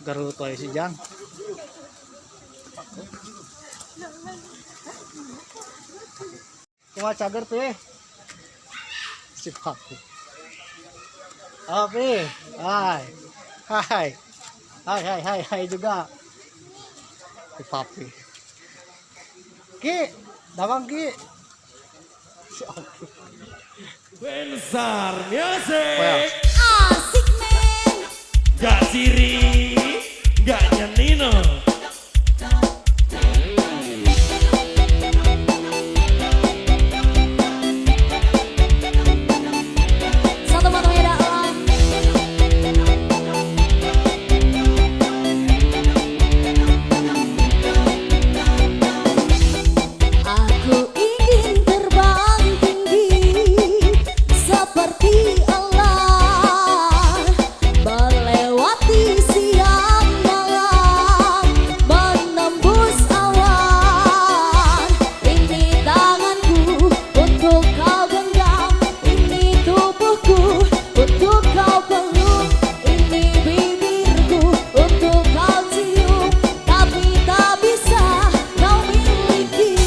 Garuto ay si Jang. Cuma cager tuh si Papi. Papi, hai, hai, hai juga. Si Papi. Ki, damang Ki. Si Oki. Bensar music. Well. Asik men. Gak siri, gak nyenino. Satu potongnya dalam. Aku ingin terbang tinggi seperti Allah, melewati siang malam, menembus awan. Ini tanganku untuk kau genggam, ini tubuhku untuk kau peluk, ini bibirku untuk kau cium, tapi tak bisa kau miliki.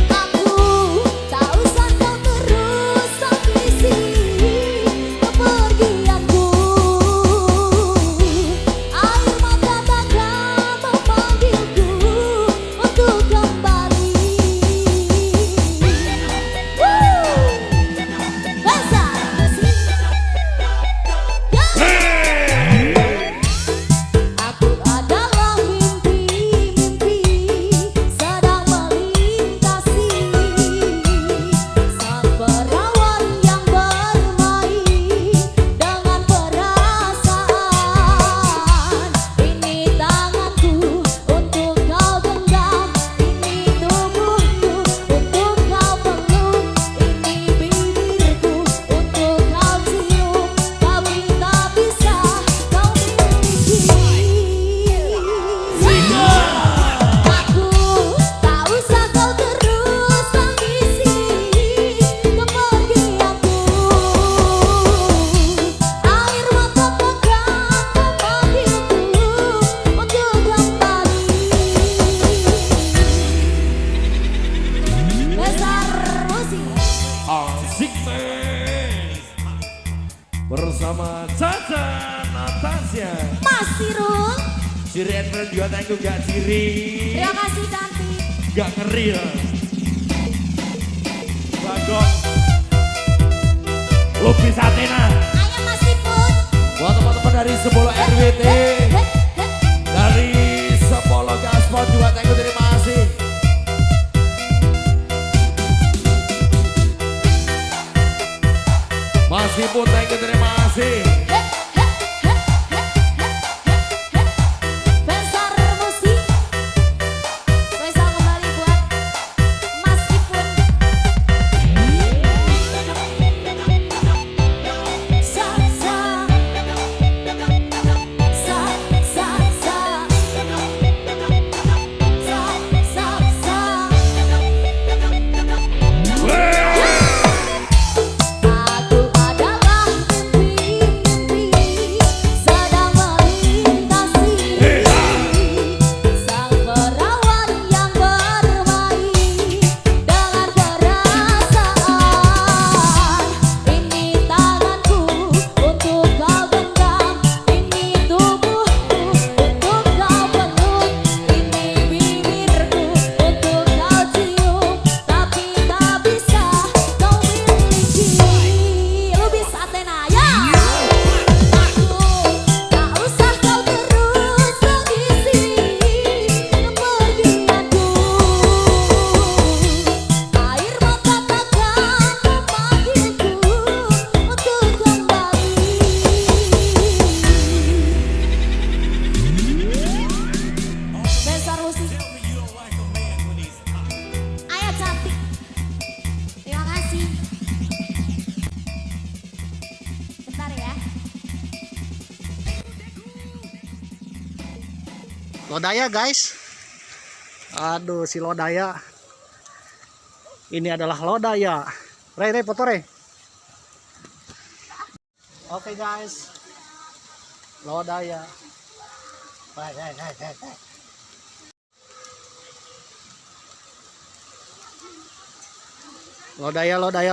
Aku tak usah kau terus ambisi kepergianku. Air mata takkan memanggilku untuk kembali. Besar sih. Aku adalah mimpi-mimpi sedang melintasi sang perawan yang bermain dengan perasaan. Ini tanganku untuk kau genggam, ini tubuhku untuk kau peluk, ini bibirku untuk kau cium, tapi tak bisa kau miliki. Aku tak usah kau terus ambisi kepergianku. Air mata takkan memanggilku untuk kembali. Besar musik. Asik men. Bersama Caca Natasha. Mas Sirul, Siri and friend juga tangguh gak siri. terima kasih cantik. Gak ngeri ya. Bagong. Lupi Satena. Ayo Mas Ipun. Buat teman-teman dari Sepolo RWT. Dari Sepolo Gaspol juga tangguh terima kasih. Meskipun tangguh terima kasih. Besar musik. Besar kembali buat Mas Ipun. Sa sa sa Lodaya guys. Aduh si lodaya. Ini adalah lodaya. Rey foto Rey. Oke guys. Lodaya.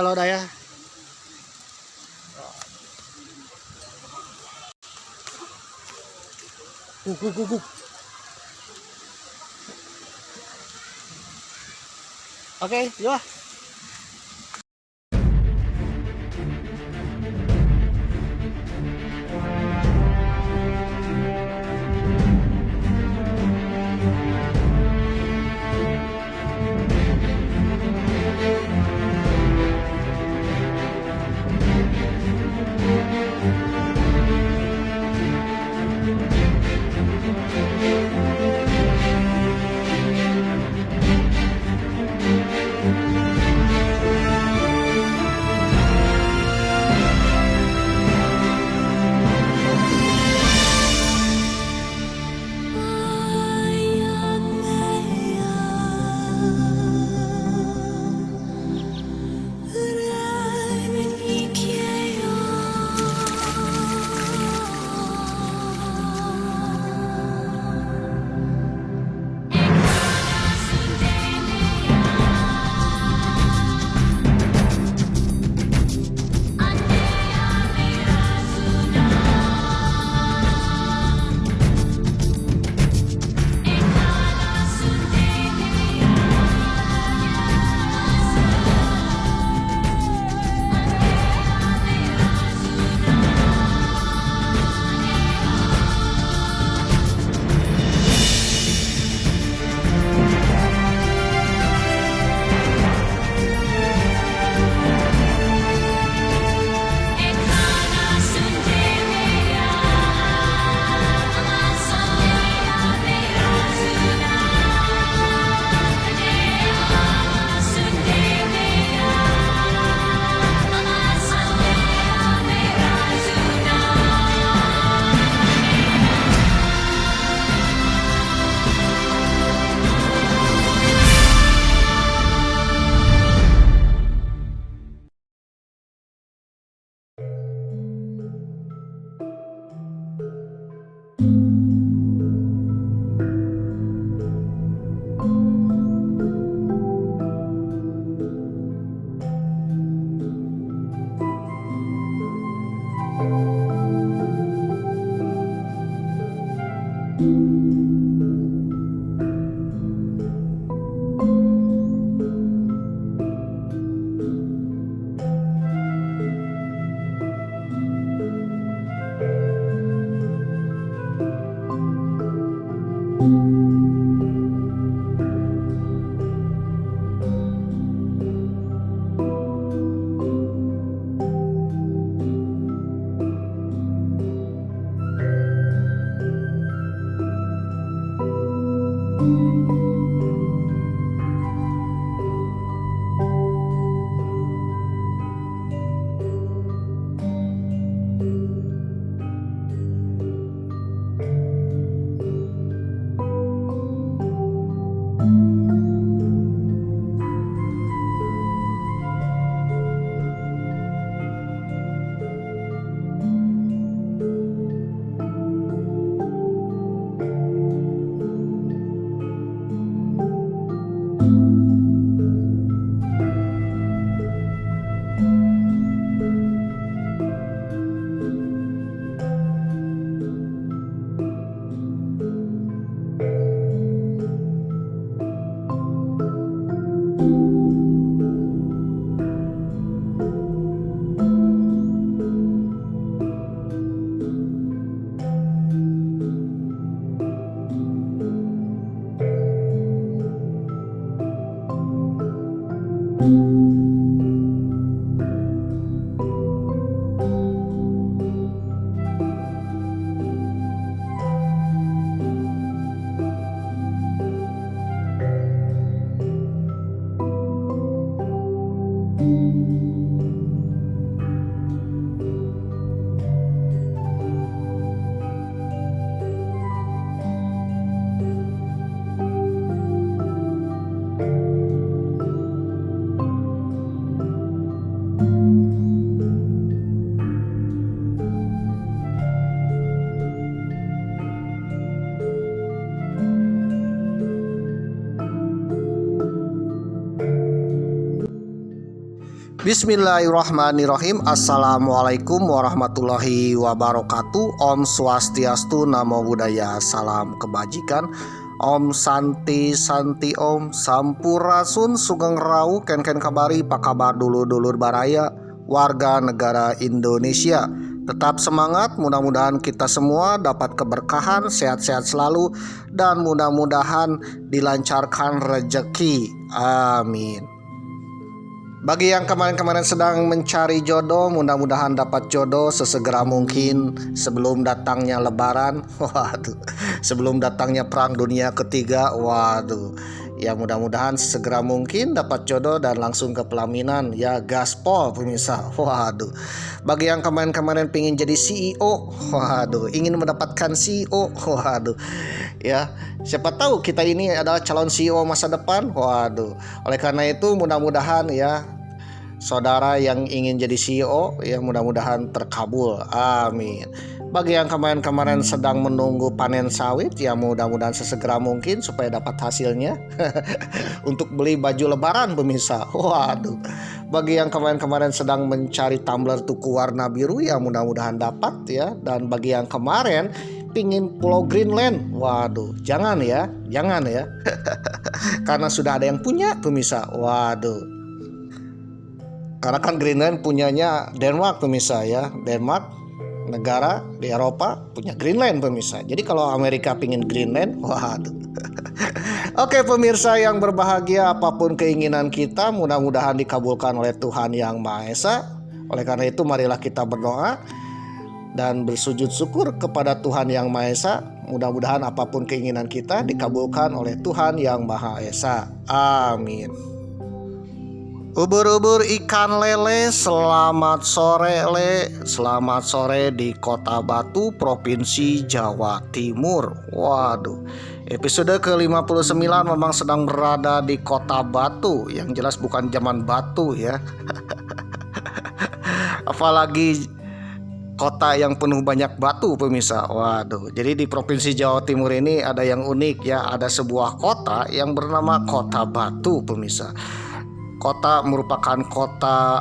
Lodaya. Guk. Oke, yuk. Bismillahirrahmanirrahim. Assalamualaikum warahmatullahi wabarakatuh. Om Swastiastu, Namo Buddhaya, salam kebajikan. Om Santi Santi Om Sampurasun Sugeng Rau Ken kabari pakabar dulur-dulur baraya warga negara Indonesia. Tetap semangat, mudah-mudahan kita semua dapat keberkahan, sehat-sehat selalu, dan mudah-mudahan dilancarkan rezeki. Amin. Bagi yang kemarin-kemarin sedang mencari jodoh, mudah-mudahan dapat jodoh sesegera mungkin sebelum datangnya lebaran. Waduh, sebelum datangnya perang dunia ketiga. Waduh, ya mudah-mudahan segera mungkin dapat jodoh dan langsung ke pelaminan. Ya gaspol pemirsa. Waduh, bagi yang kemarin-kemarin pingin jadi CEO, waduh, ingin mendapatkan CEO, waduh, ya siapa tahu kita ini adalah calon CEO masa depan. Waduh, oleh karena itu mudah-mudahan ya saudara yang ingin jadi CEO ya mudah-mudahan terkabul. Amin. Bagi yang kemarin-kemarin sedang menunggu panen sawit ya mudah-mudahan sesegera mungkin supaya dapat hasilnya untuk beli baju lebaran pemirsa. Waduh. Bagi yang kemarin-kemarin sedang mencari tumbler tuku warna biru ya mudah-mudahan dapat ya. Dan bagi yang kemarin pingin Pulau Greenland, waduh, jangan ya. Karena sudah ada yang punya pemirsa. Waduh. Karena kan Greenland punyanya Denmark pemirsa ya. Denmark negara di Eropa punya Greenland pemirsa. Jadi kalau Amerika pingin Greenland, waduh. Oke pemirsa yang berbahagia, apapun keinginan kita mudah-mudahan dikabulkan oleh Tuhan Yang Maha Esa. Oleh karena itu marilah kita berdoa dan bersujud syukur kepada Tuhan Yang Maha Esa. Mudah-mudahan apapun keinginan kita dikabulkan oleh Tuhan Yang Maha Esa. Amin. Ubur-ubur ikan lele, selamat sore le. Selamat sore di Kota Batu, Provinsi Jawa Timur. Waduh, episode ke-59 memang sedang berada di Kota Batu. Yang jelas bukan zaman batu ya. Apalagi kota yang penuh banyak batu pemirsa. Waduh, jadi di Provinsi Jawa Timur ini ada yang unik ya. Ada sebuah kota yang bernama Kota Batu pemirsa. Kota merupakan kota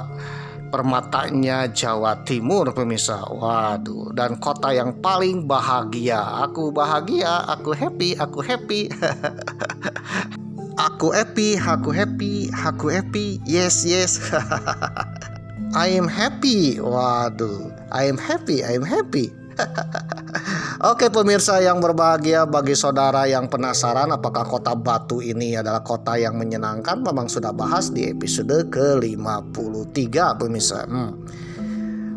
permatanya Jawa Timur pemirsa. Waduh, dan kota yang paling bahagia. Aku bahagia, aku happy, aku happy. Aku happy, aku happy, aku happy. Yes. I am happy. Waduh, I am happy, I am happy. Oke pemirsa yang berbahagia, bagi saudara yang penasaran apakah Kota Batu ini adalah kota yang menyenangkan, memang sudah bahas di episode ke-53 pemirsa.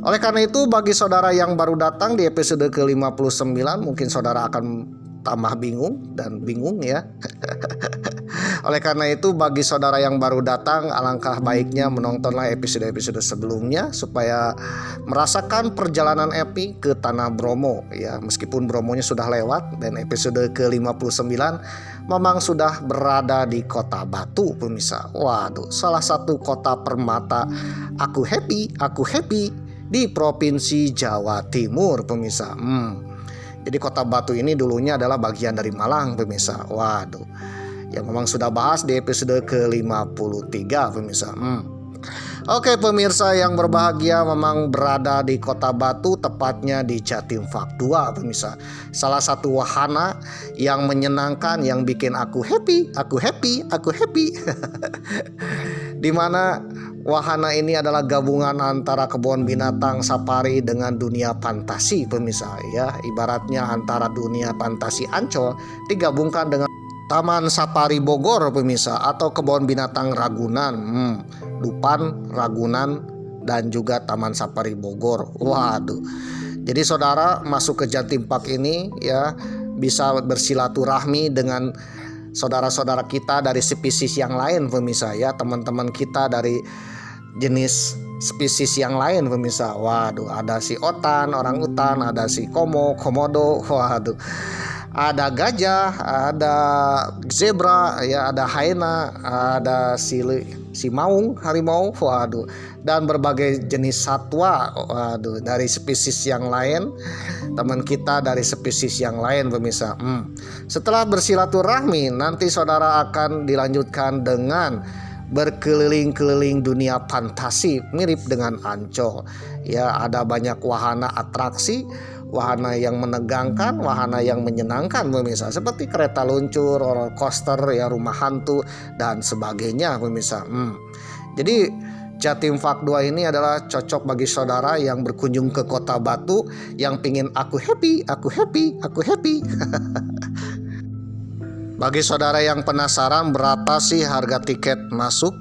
Oleh karena itu bagi saudara yang baru datang di episode ke-59 mungkin saudara akan tambah bingung ya. Oleh karena itu bagi saudara yang baru datang, alangkah baiknya menontonlah episode-episode sebelumnya supaya merasakan perjalanan epic ke Tanah Bromo ya. Meskipun Bromonya sudah lewat dan episode ke-59 memang sudah berada di Kota Batu pemirsa. Waduh, salah satu kota permata aku happy di Provinsi Jawa Timur pemirsa. Jadi Kota Batu ini dulunya adalah bagian dari Malang pemirsa. Waduh, yang memang sudah bahas di episode ke-53 pemirsa. Oke pemirsa yang berbahagia, memang berada di Kota Batu, tepatnya di Jatim Park 2 pemirsa. Salah satu wahana yang menyenangkan yang bikin aku happy. Dimana wahana ini adalah gabungan antara kebun binatang safari dengan dunia fantasi pemirsa ya. Ibaratnya antara dunia fantasi Ancol digabungkan dengan Taman Safari Bogor pemirsa, atau kebun binatang Ragunan, Dupan, Ragunan, dan juga Taman Safari Bogor. Waduh, jadi saudara masuk ke Jatim Park ini ya bisa bersilaturahmi dengan saudara-saudara kita dari spesies yang lain pemirsa ya, teman-teman kita dari jenis spesies yang lain pemirsa. Waduh, ada si otan, orang utan, ada si komodo, waduh, ada gajah, ada zebra ya, ada hyena, ada si maung, harimau, waduh, dan berbagai jenis satwa, waduh, dari spesies yang lain, teman kita dari spesies yang lain pemirsa. Setelah bersilaturahmi nanti saudara akan dilanjutkan dengan berkeliling-keliling dunia fantasi mirip dengan Ancol. Ya, ada banyak wahana atraksi, wahana yang menegangkan, wahana yang menyenangkan pemirsa, seperti kereta luncur, roller coaster, ya, rumah hantu dan sebagainya pemirsa. Jadi Jatim Park 2 ini adalah cocok bagi saudara yang berkunjung ke Kota Batu yang pingin aku happy. Bagi saudara yang penasaran berapa sih harga tiket masuk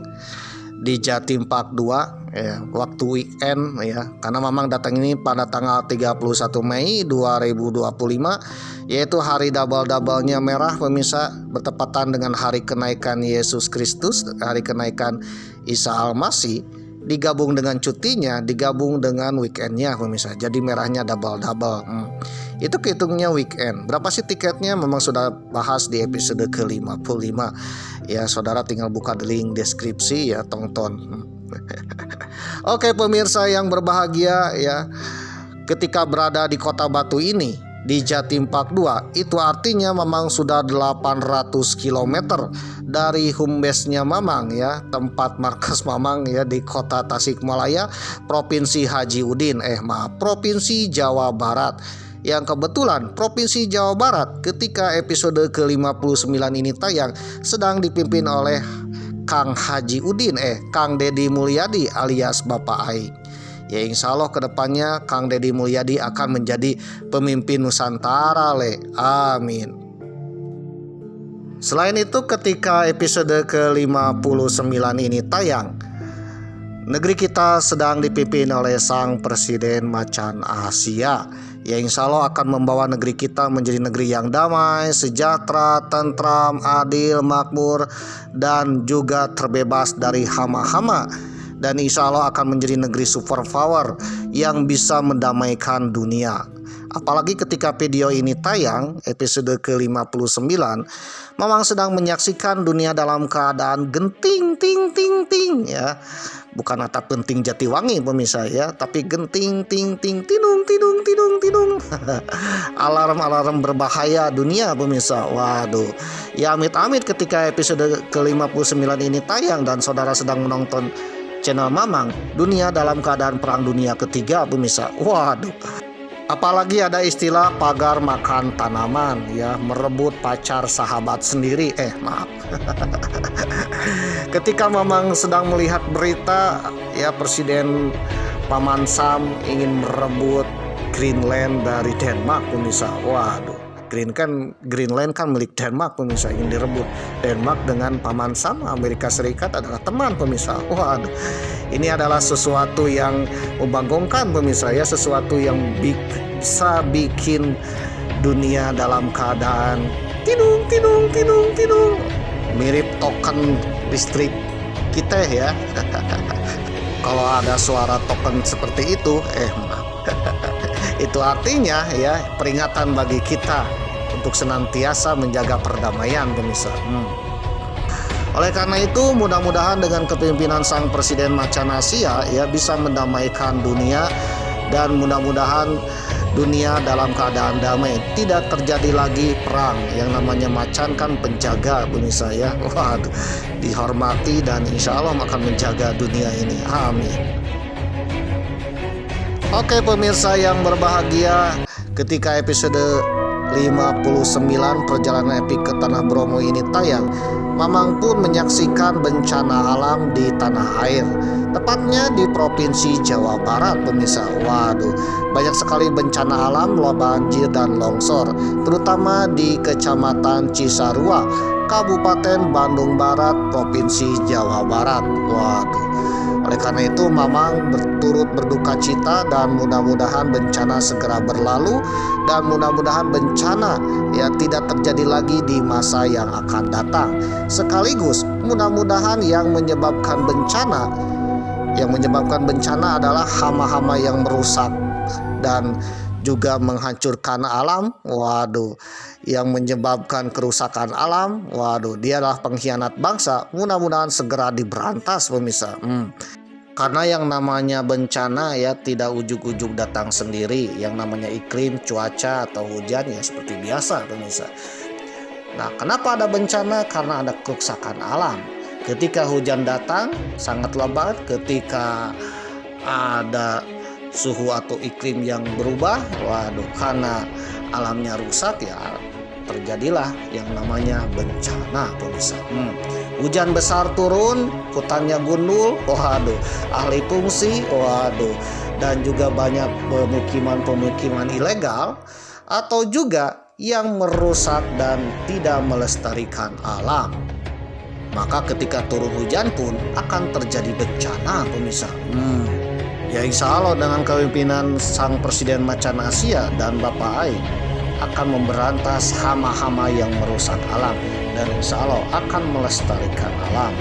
di Jatim Park 2 ya, waktu weekend ya, karena Mamang datang ini pada tanggal 31 Mei 2025, yaitu hari double-doublenya merah pemirsa, bertepatan dengan hari kenaikan Yesus Kristus, hari kenaikan Isa Al-Masih, digabung dengan cutinya, digabung dengan weekendnya pemirsa, jadi merahnya double-double. Itu kehitungnya weekend. Berapa sih tiketnya? Memang sudah bahas di episode ke-55. Ya, saudara tinggal buka link deskripsi ya, tonton. Oke pemirsa yang berbahagia ya, ketika berada di Kota Batu ini di Jatim Park 2, itu artinya Mamang sudah 800 km dari home base-nya Mamang ya, tempat markas Mamang ya, di Kota Tasikmalaya, Provinsi Provinsi Jawa Barat. Yang kebetulan Provinsi Jawa Barat ketika episode ke-59 ini tayang sedang dipimpin oleh Kang Deddy Mulyadi alias Bapak Aing. Ya, insya Allah kedepannya Kang Deddy Mulyadi akan menjadi pemimpin Nusantara amin. Selain itu, ketika episode ke-59 ini tayang, negeri kita sedang dipimpin oleh Sang Presiden Macan Asia. Ya, insya Allah akan membawa negeri kita menjadi negeri yang damai, sejahtera, tentram, adil, makmur, dan juga terbebas dari hama-hama. Dan insya Allah akan menjadi negeri superpower yang bisa mendamaikan dunia. Apalagi ketika video ini tayang, episode ke-59, Mamang sedang menyaksikan dunia dalam keadaan genting, ting ya. Bukan atap genting Jatiwangi pemirsa ya, tapi genting, tidung. Alarm berbahaya dunia pemirsa. Waduh, ya amit-amit ketika episode ke-59 ini tayang dan saudara sedang menonton channel Mamang, dunia dalam keadaan perang dunia ketiga pemirsa. Waduh, apalagi ada istilah pagar makan tanaman ya, merebut pacar sahabat sendiri. Maaf. Ketika Mamang sedang melihat berita ya, Presiden Paman Sam ingin merebut Greenland dari Denmark pemirsa. Waduh, Greenland kan milik Denmark pemirsa, ingin direbut. Denmark dengan Paman Sam, Amerika Serikat adalah teman pemirsa. Waduh, ini adalah sesuatu yang membanggakan pemirsa ya, sesuatu yang bisa bikin dunia dalam keadaan tidung, mirip token listrik kita ya. Kalau ada suara token seperti itu, maaf. Itu artinya ya, peringatan bagi kita untuk senantiasa menjaga perdamaian pemirsa. Oleh karena itu, mudah-mudahan dengan kepemimpinan Sang Presiden Macan Asia ya, bisa mendamaikan dunia, dan mudah-mudahan dunia dalam keadaan damai, tidak terjadi lagi perang. Yang namanya macan kan penjaga pemirsa ya. Waduh, dihormati dan insya Allah akan menjaga dunia ini, amin. Oke pemirsa yang berbahagia, ketika episode 59 perjalanan epik ke Tanah Bromo ini tayang, Mamang pun menyaksikan bencana alam di tanah air, tepatnya di Provinsi Jawa Barat pemirsa. Waduh, banyak sekali bencana alam, banjir dan longsor, terutama di Kecamatan Cisarua, Kabupaten Bandung Barat, Provinsi Jawa Barat. Waduh, oleh karena itu Mamang turut berduka cita, dan mudah-mudahan bencana segera berlalu, dan mudah-mudahan bencana ya tidak terjadi lagi di masa yang akan datang. Sekaligus mudah-mudahan yang menyebabkan bencana adalah hama-hama yang merusak dan juga menghancurkan alam. Waduh, yang menyebabkan kerusakan alam, waduh, dia adalah pengkhianat bangsa. Mudah-mudahan segera diberantas pemirsa. Karena yang namanya bencana ya tidak ujuk-ujuk datang sendiri. Yang namanya iklim, cuaca atau hujan ya seperti biasa pemirsa. Nah, kenapa ada bencana? Karena ada kerusakan alam. Ketika hujan datang sangat lebat, ketika ada suhu atau iklim yang berubah, waduh, karena alamnya rusak ya terjadilah yang namanya bencana pemirsa. Hujan besar turun, hutannya gundul, waduh, ahli fungsi, waduh, dan juga banyak pemukiman-pemukiman ilegal atau juga yang merusak dan tidak melestarikan alam. Maka ketika turun hujan pun akan terjadi bencana pemirsa. Ya insya Allah dengan kepemimpinan Sang Presiden Macan Asia dan Bapak Ai akan memberantas hama-hama yang merusak alam dan insya Allah akan melestarikan alam.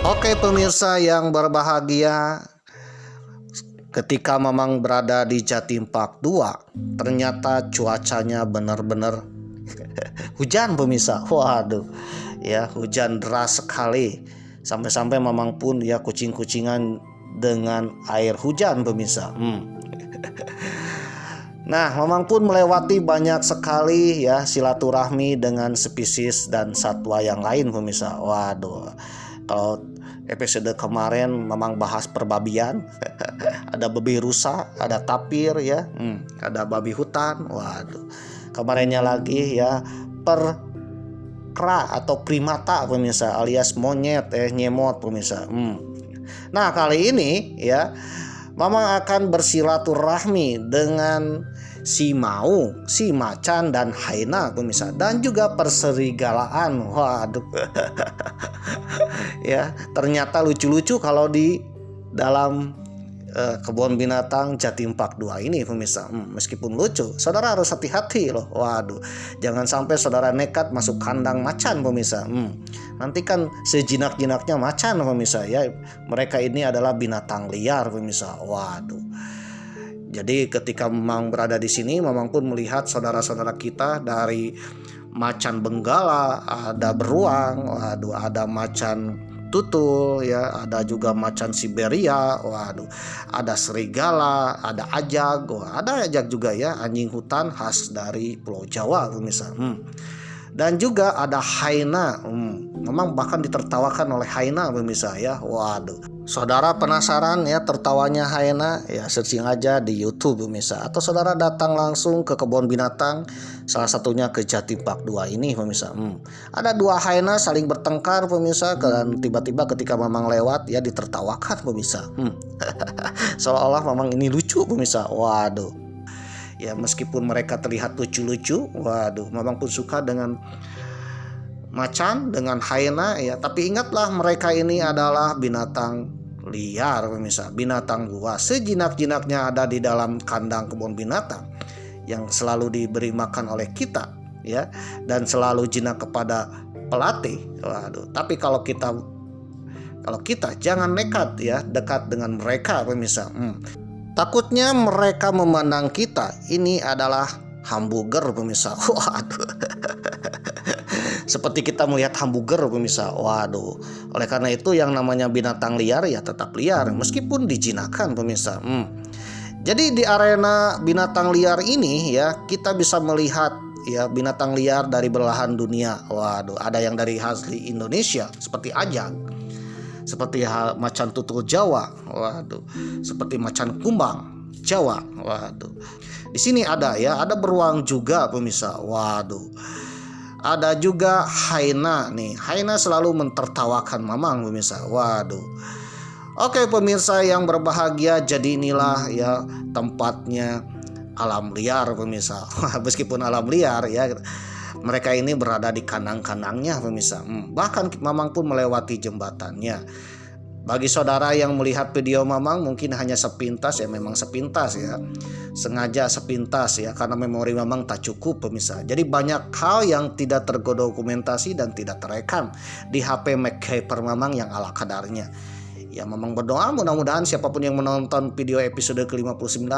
Oke pemirsa yang berbahagia, ketika Mamang berada di Jatim Park 2, ternyata cuacanya benar-benar hujan pemirsa. Waduh, ya hujan deras sekali. Sampai-sampai Mamang pun ya kucing-kucingan dengan air hujan pemirsa. Nah, Mamang pun melewati banyak sekali ya silaturahmi dengan spesies dan satwa yang lain pemirsa. Waduh, kalau episode kemarin Mamang bahas perbabian, ada babi rusa, ada tapir ya, ada babi hutan. Waduh, kemarinnya lagi ya kera atau primata pemirsa alias monyet nyemot pemirsa. Nah kali ini ya Mamang akan bersilaturahmi dengan si mau, si macan dan hyena pemirsa, dan juga perserigalaan. Waduh. Ya, ternyata lucu-lucu kalau di dalam kebun binatang Jatim Park 2 ini pemirsa. Meskipun lucu, saudara harus hati-hati loh. Waduh, jangan sampai saudara nekat masuk kandang macan pemirsa. Nanti kan sejinak-jinaknya macan pemirsa ya. Mereka ini adalah binatang liar pemirsa. Waduh. Jadi ketika Mamang berada di sini, Mamang pun melihat saudara-saudara kita dari macan benggala, ada beruang, waduh, ada macan tutul ya, ada juga macan Siberia, waduh, ada serigala, ada ajag, ada ajag juga ya, anjing hutan khas dari Pulau Jawa pemirsa. Dan juga ada hyena. Memang bahkan ditertawakan oleh hyena pemirsa ya. Waduh. Saudara penasaran ya tertawanya hyena? Ya searching aja di YouTube pemirsa. Atau saudara datang langsung ke kebun binatang, salah satunya ke Jatim Park 2 ini pemirsa. Ada dua hyena saling bertengkar pemirsa, dan tiba-tiba ketika Mamang lewat ya ditertawakan pemirsa. Seolah-olah Mamang ini lucu pemirsa. Waduh. Ya meskipun mereka terlihat lucu-lucu, waduh, Mamang pun suka dengan macan, dengan hyena ya. Tapi ingatlah mereka ini adalah binatang liar pemirsa, binatang buas. Sejinak-jinaknya ada di dalam kandang kebun binatang yang selalu diberi makan oleh kita ya, dan selalu jinak kepada pelatih. Waduh, tapi kalau kita jangan nekat ya dekat dengan mereka pemirsa. Takutnya mereka memandang kita ini adalah hamburger pemirsa. Waduh. Seperti kita melihat hamburger pemirsa. Waduh. Oleh karena itu yang namanya binatang liar ya tetap liar meskipun dijinakkan pemirsa. Jadi di arena binatang liar ini ya kita bisa melihat ya binatang liar dari belahan dunia. Waduh, ada yang dari asli Indonesia seperti ajag, seperti macan tutul Jawa, waduh, seperti macan kumbang Jawa, waduh. Di sini ada ya, ada beruang juga pemirsa, waduh. Ada juga hyena nih, hyena selalu mentertawakan Mamang pemirsa, waduh. Oke pemirsa yang berbahagia, jadi inilah ya tempatnya alam liar pemirsa. Meskipun alam liar ya, mereka ini berada di kandang-kandangnya pemirsa. Bahkan Mamang pun melewati jembatannya. Bagi saudara yang melihat video Mamang mungkin hanya sepintas ya, memang sepintas ya. Sengaja sepintas ya, karena memori Mamang tak cukup pemirsa. Jadi banyak hal yang tidak terdokumentasi dan tidak terekam di HP MacGyver Mamang yang ala kadarnya. Ya Mamang berdoa mudah-mudahan siapapun yang menonton video episode ke-59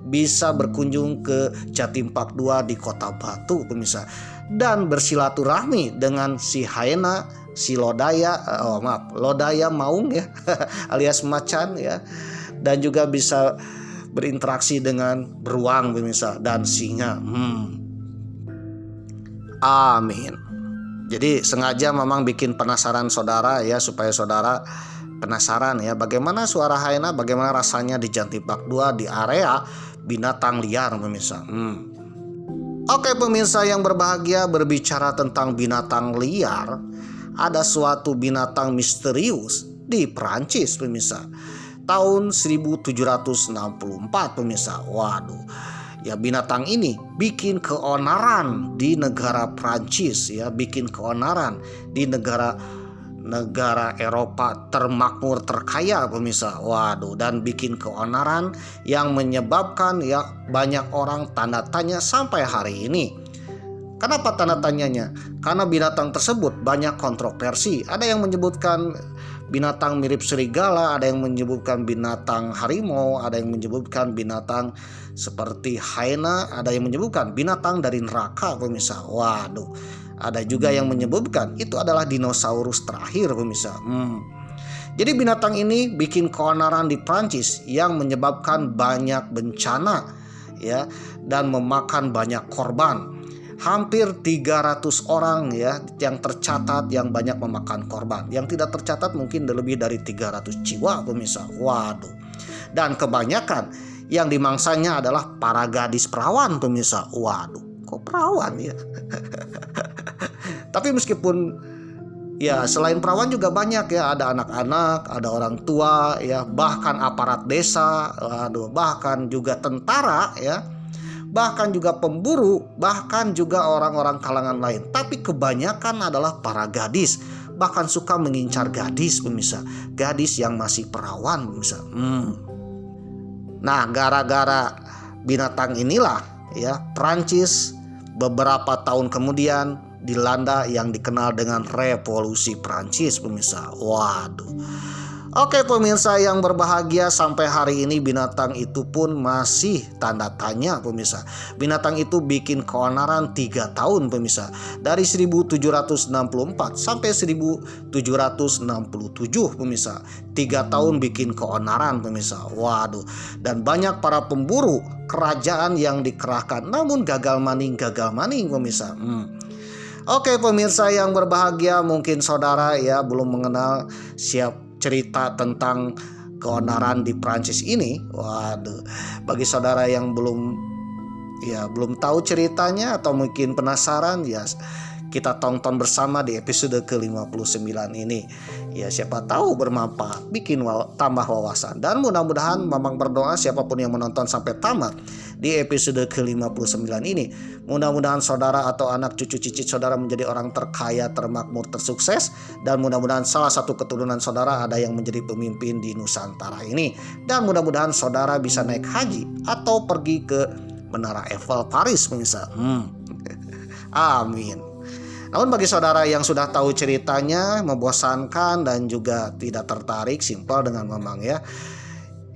bisa berkunjung ke Jatim Park 2 di Kota Batu pemirsa, dan bersilaturahmi dengan si hyena, si lodaya maung ya alias macan ya, dan juga bisa berinteraksi dengan beruang pemirsa dan singa. Amin. Jadi sengaja Mamang bikin penasaran saudara ya, supaya saudara penasaran ya bagaimana suara hyena, bagaimana rasanya di Jantipak 2 di area binatang liar pemirsa. Oke pemirsa yang berbahagia, berbicara tentang binatang liar, ada suatu binatang misterius di Prancis pemirsa. Tahun 1764 pemirsa. Waduh. Ya binatang ini bikin keonaran di negara Prancis ya, bikin keonaran di negara Eropa termakmur terkaya pemirsa. Waduh, dan bikin keonaran yang menyebabkan ya banyak orang tanda tanya sampai hari ini. Kenapa tanda tanyanya? Karena binatang tersebut banyak kontroversi. Ada yang menyebutkan binatang mirip serigala, ada yang menyebutkan binatang harimau, ada yang menyebutkan binatang seperti hyena, ada yang menyebutkan binatang dari neraka pemirsa. Waduh, ada juga yang menyebutkan itu adalah dinosaurus terakhir pemirsa. Jadi binatang ini bikin keonaran di Prancis yang menyebabkan banyak bencana ya, dan memakan banyak korban. Hampir 300 orang ya yang tercatat yang banyak memakan korban. Yang tidak tercatat mungkin lebih dari 300 jiwa pemirsa. Waduh. Dan kebanyakan yang dimangsanya adalah para gadis perawan pemirsa. Waduh, kok perawan ya? Tapi meskipun ya selain perawan juga banyak ya, ada anak-anak, ada orang tua ya, bahkan aparat desa, waduh, bahkan juga tentara ya, bahkan juga pemburu, bahkan juga orang-orang kalangan lain. Tapi kebanyakan adalah para gadis, bahkan suka mengincar gadis pemirsa, gadis yang masih perawan pemirsa. Nah, gara-gara binatang inilah ya Prancis beberapa tahun kemudian dilanda yang dikenal dengan revolusi Prancis pemirsa. Waduh. Oke pemirsa yang berbahagia, sampai hari ini binatang itu pun masih tanda tanya pemirsa. Binatang itu bikin keonaran 3 tahun pemirsa. Dari 1764 sampai 1767 pemirsa. 3 tahun bikin keonaran pemirsa. Waduh. Dan banyak para pemburu kerajaan yang dikerahkan, namun gagal maning pemirsa. Oke pemirsa yang berbahagia, mungkin saudara ya belum mengenal cerita tentang keonaran di Prancis ini. Waduh, bagi saudara yang belum tahu ceritanya atau mungkin penasaran ya, kita tonton bersama di episode ke-59 ini. Ya siapa tahu bermanfaat, bikin tambah wawasan. Dan mudah-mudahan Mamang berdoa siapapun yang menonton sampai tamat di episode ke-59 ini, mudah-mudahan saudara atau anak cucu cicit saudara menjadi orang terkaya, termakmur, tersukses. Dan mudah-mudahan salah satu keturunan saudara ada yang menjadi pemimpin di Nusantara ini. Dan mudah-mudahan saudara bisa naik haji atau pergi ke Menara Eiffel Paris pemirsa. Amin. Namun bagi saudara yang sudah tahu ceritanya membosankan dan juga tidak tertarik, simpel dengan Mamang ya,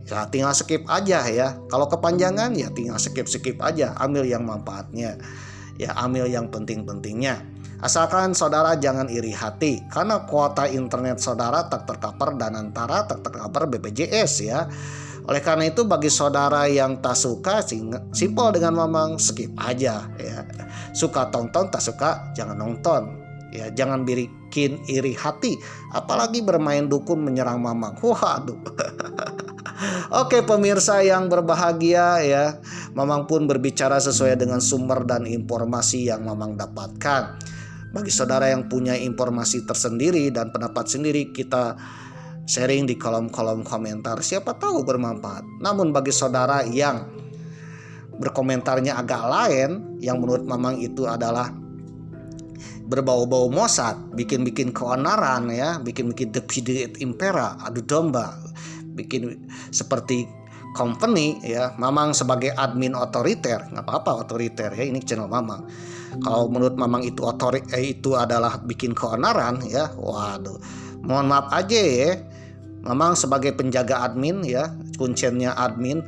ya tinggal skip aja ya. Kalau kepanjangan ya tinggal skip aja, ambil yang manfaatnya ya, ambil yang penting-pentingnya. Asalkan saudara jangan iri hati, karena kuota internet saudara tak tercover dan antara tak tercover BPJS ya. Oleh karena itu bagi saudara yang tak suka, simpel dengan Mamang, skip aja ya. Suka tonton, tak suka jangan nonton ya. Jangan bikin iri hati, apalagi bermain dukun menyerang Mamang. Waduh. Oke pemirsa yang berbahagia ya, Mamang pun berbicara sesuai dengan sumber dan informasi yang Mamang dapatkan. Bagi saudara yang punya informasi tersendiri dan pendapat sendiri, kita sharing di kolom-kolom komentar, siapa tahu bermanfaat. Namun bagi saudara yang berkomentarnya agak lain, yang menurut Mamang itu adalah berbau-bau Mossad, bikin-bikin keonaran ya, bikin-bikin Deputy Impera, adu domba, bikin seperti company ya, Mamang sebagai admin otoriter, nggak apa-apa otoriter ya, ini channel Mamang. Kalau menurut Mamang itu itu adalah bikin keonaran ya, waduh, mohon maaf aja ya, Mamang sebagai penjaga admin ya, kuncinya admin.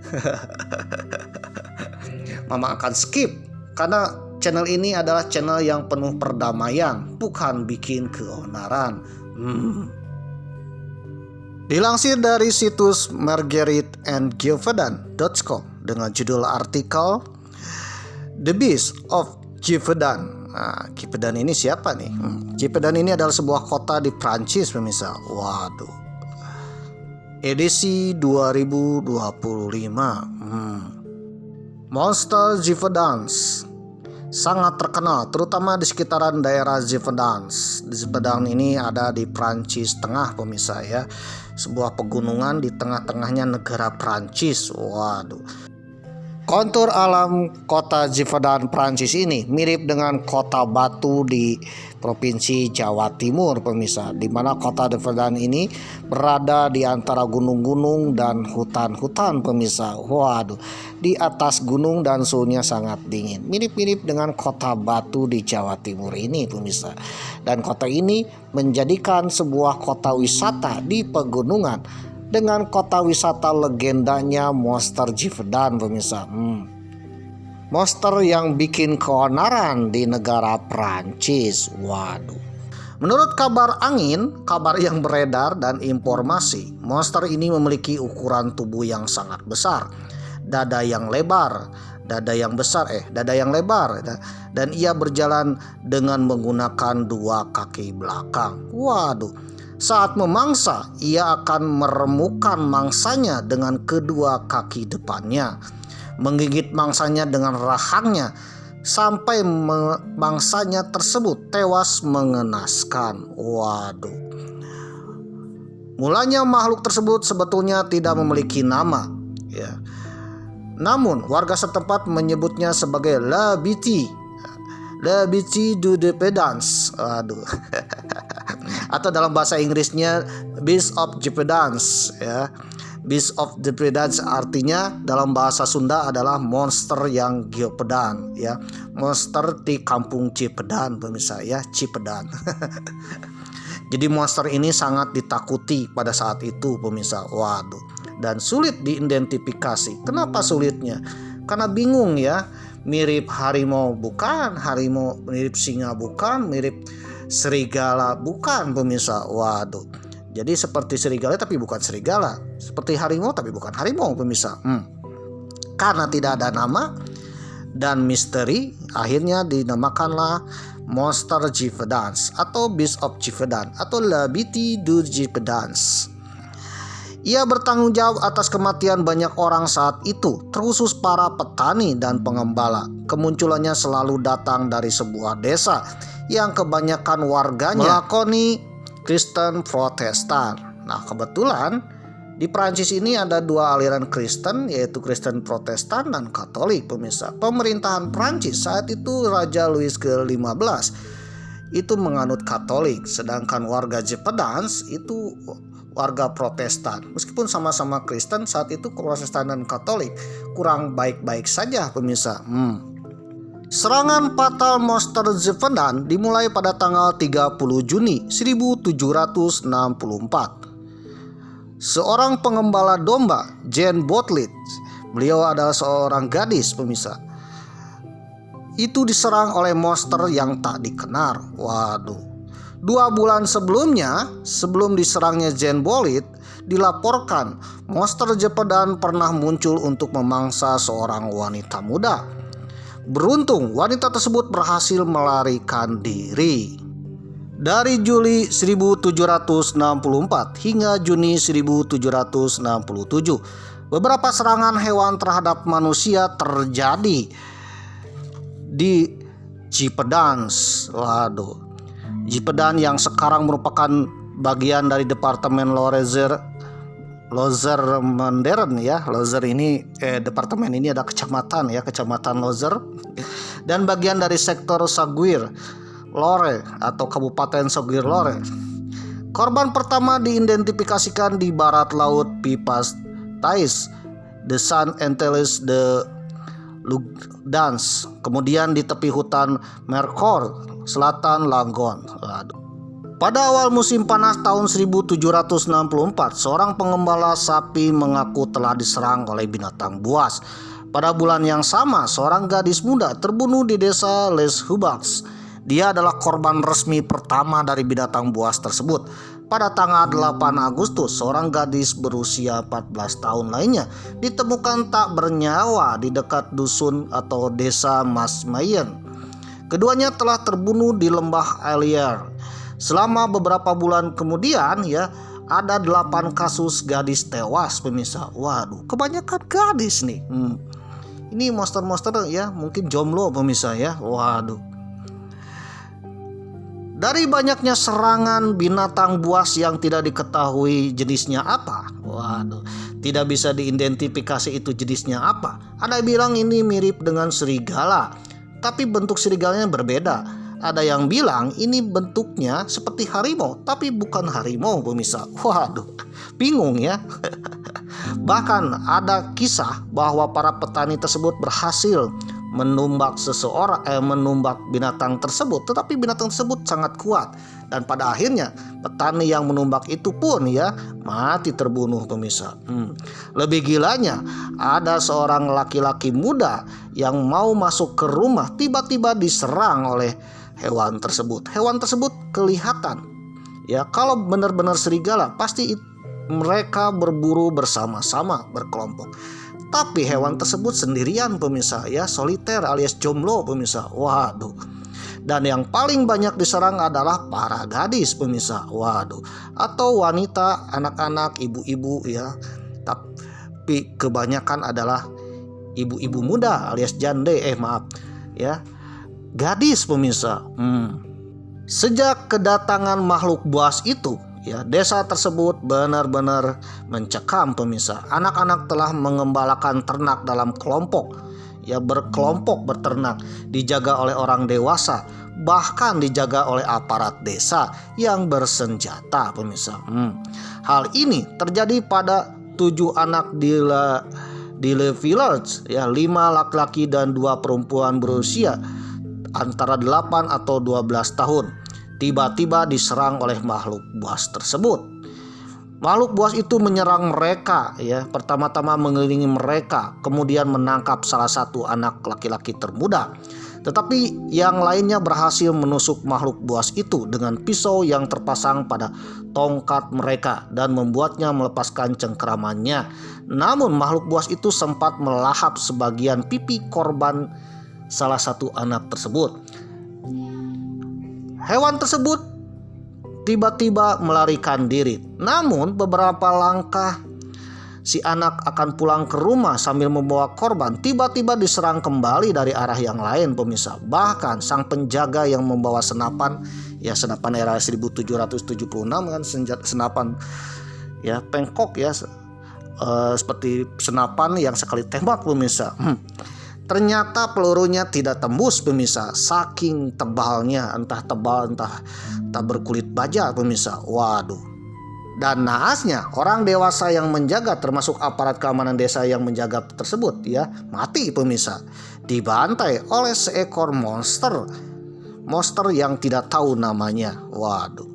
Mamang akan skip karena channel ini adalah channel yang penuh perdamaian, bukan bikin keonaran. Dilansir dari situs margueriteandgilvedan.com dengan judul artikel The Beast of Gilvedan. Nah, Cipedan ini siapa nih? Cipedan ini adalah sebuah kota di Prancis pemirsa. Waduh. Edisi 2025. Monster Givaudan sangat terkenal terutama di sekitaran daerah Givaudan. Givaudan ini ada di Prancis tengah pemirsa ya. Sebuah pegunungan di tengah-tengahnya negara Prancis. Waduh. Kontur alam kota Givaudan Prancis ini mirip dengan kota Batu di Provinsi Jawa Timur pemirsa, di mana kota Givaudan ini berada di antara gunung-gunung dan hutan-hutan pemirsa. Waduh, di atas gunung dan suhunya sangat dingin, mirip-mirip dengan kota Batu di Jawa Timur ini pemirsa. Dan kota ini menjadikan sebuah kota wisata di pegunungan dengan kota wisata legendanya Monster Givaudan pemirsa. Monster yang bikin keonaran di negara Prancis. Waduh. Menurut kabar angin, kabar yang beredar dan informasi, monster ini memiliki ukuran tubuh yang sangat besar, dada yang lebar, dada yang lebar, dan ia berjalan dengan menggunakan dua kaki belakang. Waduh. Saat memangsa, ia akan meremukkan mangsanya dengan kedua kaki depannya, menggigit mangsanya dengan rahangnya sampai mangsanya tersebut tewas mengenaskan. Waduh. Mulanya makhluk tersebut sebetulnya tidak memiliki nama, ya. Namun warga setempat menyebutnya sebagai La Bête du Givaudan. Aduh. Atau dalam bahasa Inggrisnya Beast of Givaudan ya. Beast of Givaudan artinya dalam bahasa Sunda adalah monster yang Givaudan ya. Monster di kampung Cipedan pemirsa ya, Cipedan. Jadi monster ini sangat ditakuti pada saat itu pemirsa. Waduh. Dan sulit diidentifikasi. Kenapa sulitnya? Karena bingung ya. Mirip harimau bukan, harimau mirip singa bukan, mirip serigala bukan pemirsa. Waduh. Jadi seperti serigala tapi bukan serigala, seperti harimau tapi bukan harimau pemirsa. Karena tidak ada nama dan misteri, akhirnya dinamakanlah Monster Givaudan atau Beast of Givaudan atau La Bête du Givaudan. Ia bertanggung jawab atas kematian banyak orang saat itu, terkhusus para petani dan pengembala. Kemunculannya selalu datang dari sebuah desa yang kebanyakan warganya melakoni Kristen Protestan. Nah, kebetulan di Prancis ini ada dua aliran Kristen, yaitu Kristen Protestan dan Katolik pemirsa. Pemerintahan Prancis saat itu Raja Louis ke-15 itu menganut Katolik, sedangkan warga Givaudan itu warga Protestan. Meskipun sama-sama Kristen, saat itu Protestan dan Katolik kurang baik-baik saja pemirsa. Serangan fatal Monster Givaudan dimulai pada tanggal 30 Juni 1764. Seorang pengembala domba, Jean Botlit, beliau adalah seorang gadis pemirsa, itu diserang oleh monster yang tak dikenal. Waduh. 2 bulan sebelumnya, sebelum diserangnya Jean Botlit, dilaporkan monster Givaudan pernah muncul untuk memangsa seorang wanita muda. Beruntung wanita tersebut berhasil melarikan diri. Dari Juli 1764 hingga Juni 1767, beberapa serangan hewan terhadap manusia terjadi di Cipedan. Waduh. Cipedan yang sekarang merupakan bagian dari Departemen Lozère modern ya. Lozère ini departemen ini ada kecamatan ya, Kecamatan Lozère, dan bagian dari sektor Saguir-Lorraine atau Kabupaten Saguir-Lorraine. Korban pertama diidentifikasikan di barat laut Pipas Thais, de Saint-Antoine de Lugdans, kemudian di tepi hutan Mercor, selatan Langon. Pada awal musim panas tahun 1764, seorang pengembala sapi mengaku telah diserang oleh binatang buas. Pada bulan yang sama, seorang gadis muda terbunuh di desa Les Hubaks. Dia adalah korban resmi pertama dari binatang buas tersebut. Pada tanggal 8 Agustus, seorang gadis berusia 14 tahun lainnya ditemukan tak bernyawa di dekat dusun atau desa Masmayen, Keduanya telah terbunuh di lembah Alier. Selama beberapa bulan kemudian ya, ada 8 kasus gadis tewas pemirsa. Waduh, kebanyakan gadis nih. Ini monster-monster ya, mungkin jomblo pemirsa ya. Waduh. Dari banyaknya serangan binatang buas yang tidak diketahui jenisnya apa. Waduh, tidak bisa diidentifikasi itu jenisnya apa. Ada yang bilang ini mirip dengan serigala, tapi bentuk serigalanya berbeda. Ada yang bilang ini bentuknya seperti harimau, tapi bukan harimau pemirsa. Waduh, bingung ya. Bahkan ada kisah bahwa para petani tersebut berhasil menumbak menumbak binatang tersebut, tetapi binatang tersebut sangat kuat dan pada akhirnya petani yang menumbak itu pun ya mati terbunuh pemirsa. Lebih gilanya ada seorang laki-laki muda yang mau masuk ke rumah tiba-tiba diserang oleh hewan tersebut. Hewan tersebut kelihatan ya kalau benar-benar serigala pasti mereka berburu bersama-sama berkelompok. Tapi hewan tersebut sendirian pemirsa ya, soliter alias jomblo pemirsa. Waduh. Dan yang paling banyak diserang adalah para gadis pemirsa. Waduh. Atau wanita, anak-anak, ibu-ibu ya. Tapi kebanyakan adalah ibu-ibu muda alias jande ya. Gadis pemirsa. Sejak kedatangan makhluk buas itu ya, desa tersebut benar-benar mencekam pemirsa. Anak-anak telah mengembalakan ternak dalam kelompok ya, berkelompok berternak, dijaga oleh orang dewasa, bahkan dijaga oleh aparat desa yang bersenjata pemirsa. Hal ini terjadi pada 7 anak di Le Village ya, 5 laki-laki dan 2 perempuan berusia antara 8 atau 12 tahun. Tiba-tiba diserang oleh makhluk buas tersebut. Makhluk buas itu menyerang mereka ya, pertama-tama mengelilingi mereka, kemudian menangkap salah satu anak laki-laki termuda. Tetapi yang lainnya berhasil menusuk makhluk buas itu dengan pisau yang terpasang pada tongkat mereka dan membuatnya melepaskan cengkeramannya. Namun makhluk buas itu sempat melahap sebagian pipi korban salah satu anak tersebut. Hewan tersebut tiba-tiba melarikan diri. Namun beberapa langkah si anak akan pulang ke rumah sambil membawa korban, tiba-tiba diserang kembali dari arah yang lain pemirsa. Bahkan sang penjaga yang membawa senapan era 1776 kan, senapan ya pengkok ya, seperti senapan yang sekali tembak pemirsa. Ternyata pelurunya tidak tembus pemirsa, saking tebalnya, entah tebal entah tak berkulit baja pemirsa. Waduh. Dan naasnya orang dewasa yang menjaga, termasuk aparat keamanan desa yang menjaga tersebut ya, mati pemirsa, dibantai oleh seekor monster yang tidak tahu namanya. Waduh.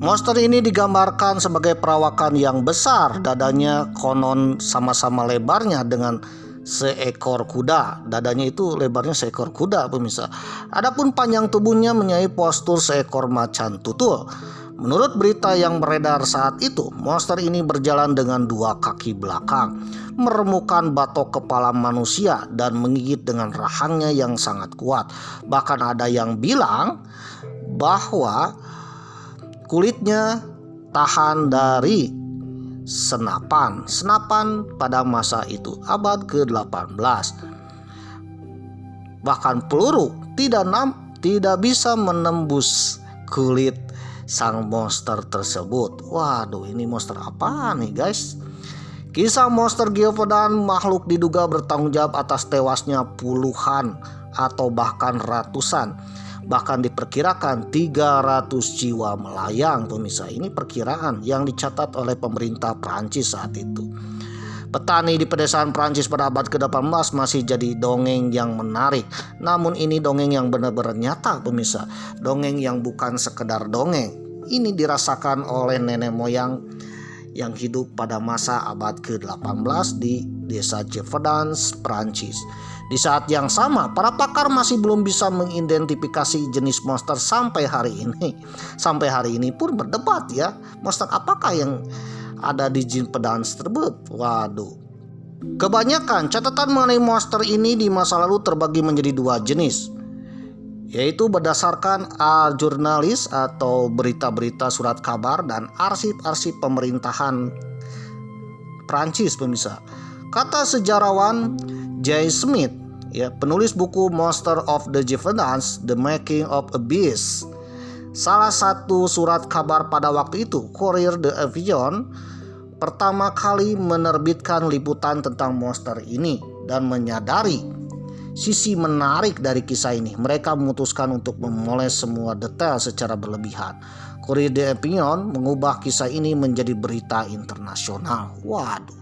Monster ini digambarkan sebagai perawakan yang besar, dadanya konon sama-sama lebarnya dengan seekor kuda. Dadanya itu lebarnya seekor kuda pemirsa. Adapun panjang tubuhnya menyai postur seekor macan tutul. Menurut berita yang beredar saat itu, monster ini berjalan dengan 2 kaki belakang, meremukkan batok kepala manusia dan menggigit dengan rahangnya yang sangat kuat. Bahkan ada yang bilang bahwa kulitnya tahan dari senapan pada masa itu, abad ke-18. Bahkan peluru tidak bisa menembus kulit sang monster tersebut. Waduh, ini monster apa nih guys? Kisah monster Giovedan, makhluk diduga bertanggung jawab atas tewasnya puluhan atau bahkan ratusan, bahkan diperkirakan 300 jiwa melayang pemirsa. Ini perkiraan yang dicatat oleh pemerintah Prancis saat itu. Petani di pedesaan Prancis pada abad ke-18 masih jadi dongeng yang menarik. Namun ini dongeng yang benar-benar nyata pemirsa. Dongeng yang bukan sekedar dongeng. Ini dirasakan oleh nenek moyang yang hidup pada masa abad ke-18 di desa Giovedan, Prancis. Di saat yang sama, para pakar masih belum bisa mengidentifikasi jenis monster sampai hari ini. Sampai hari ini pun berdebat ya, monster apakah yang ada di Giovedan tersebut. Waduh. Kebanyakan catatan mengenai monster ini di masa lalu terbagi menjadi 2 jenis, yaitu berdasarkan jurnalis atau berita-berita surat kabar dan arsip-arsip pemerintahan Prancis, pemirsa. Kata sejarawan J. Smith, ya, penulis buku Monster of the Gévaudan, The Making of a Beast. Salah satu surat kabar pada waktu itu, Courrier d'Avion, pertama kali menerbitkan liputan tentang monster ini dan menyadari sisi menarik dari kisah ini. Mereka memutuskan untuk memoles semua detail secara berlebihan. Courrier d'Avion mengubah kisah ini menjadi berita internasional. Waduh.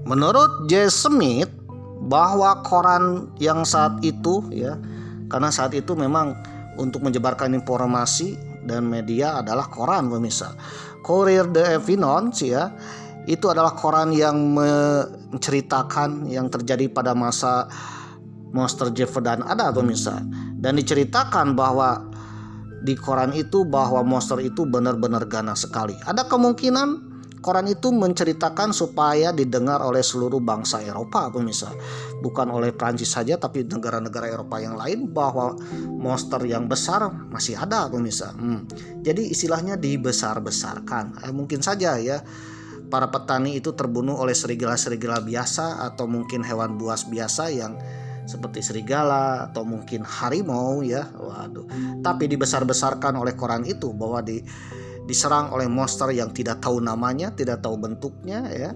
Menurut J. Smith, bahwa koran yang saat itu, ya, karena saat itu memang untuk menyebarkan informasi dan media adalah koran, pemirsa. Courrier d'Avion, ya, itu adalah koran yang menceritakan yang terjadi pada masa monster Gévaudan ada, pemirsa. Dan diceritakan bahwa di koran itu bahwa monster itu benar-benar ganas sekali. Ada kemungkinan koran itu menceritakan supaya didengar oleh seluruh bangsa Eropa, pemirsa. Bukan oleh Prancis saja, tapi negara-negara Eropa yang lain, bahwa monster yang besar masih ada, pemirsa. Jadi istilahnya dibesar-besarkan. Mungkin saja, ya, para petani itu terbunuh oleh serigala-serigala biasa, atau mungkin hewan buas biasa yang seperti serigala atau mungkin harimau, ya. Waduh. Tapi dibesar-besarkan oleh koran itu bahwa diserang oleh monster yang tidak tahu namanya, tidak tahu bentuknya, ya,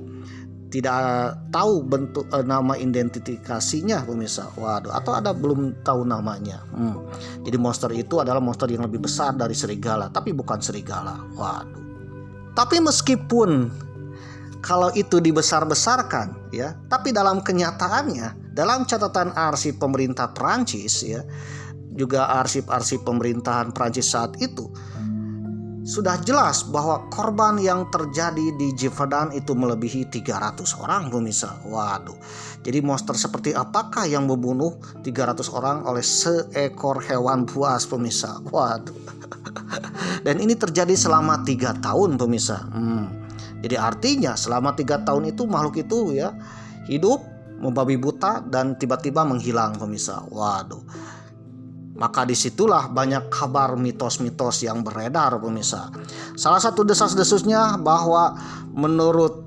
tidak tahu bentuk nama identifikasinya, pemirsa. Waduh, atau ada belum tahu namanya. Jadi monster itu adalah monster yang lebih besar dari serigala, tapi bukan serigala. Waduh. Tapi meskipun kalau itu dibesar-besarkan, ya, tapi dalam kenyataannya, dalam catatan arsip pemerintah Prancis, ya, juga arsip-arsip pemerintahan Prancis saat itu, sudah jelas bahwa korban yang terjadi di Gévaudan itu melebihi 300 orang, pemirsa. Waduh. Jadi monster seperti apakah yang membunuh 300 orang oleh seekor hewan buas, pemirsa? Waduh. Dan ini terjadi selama 3 tahun, pemirsa. Jadi artinya selama 3 tahun itu makhluk itu, ya, hidup membabi buta dan tiba-tiba menghilang, pemirsa. Waduh. Maka disitulah banyak kabar mitos-mitos yang beredar, pemirsa. Salah satu desas-desusnya bahwa menurut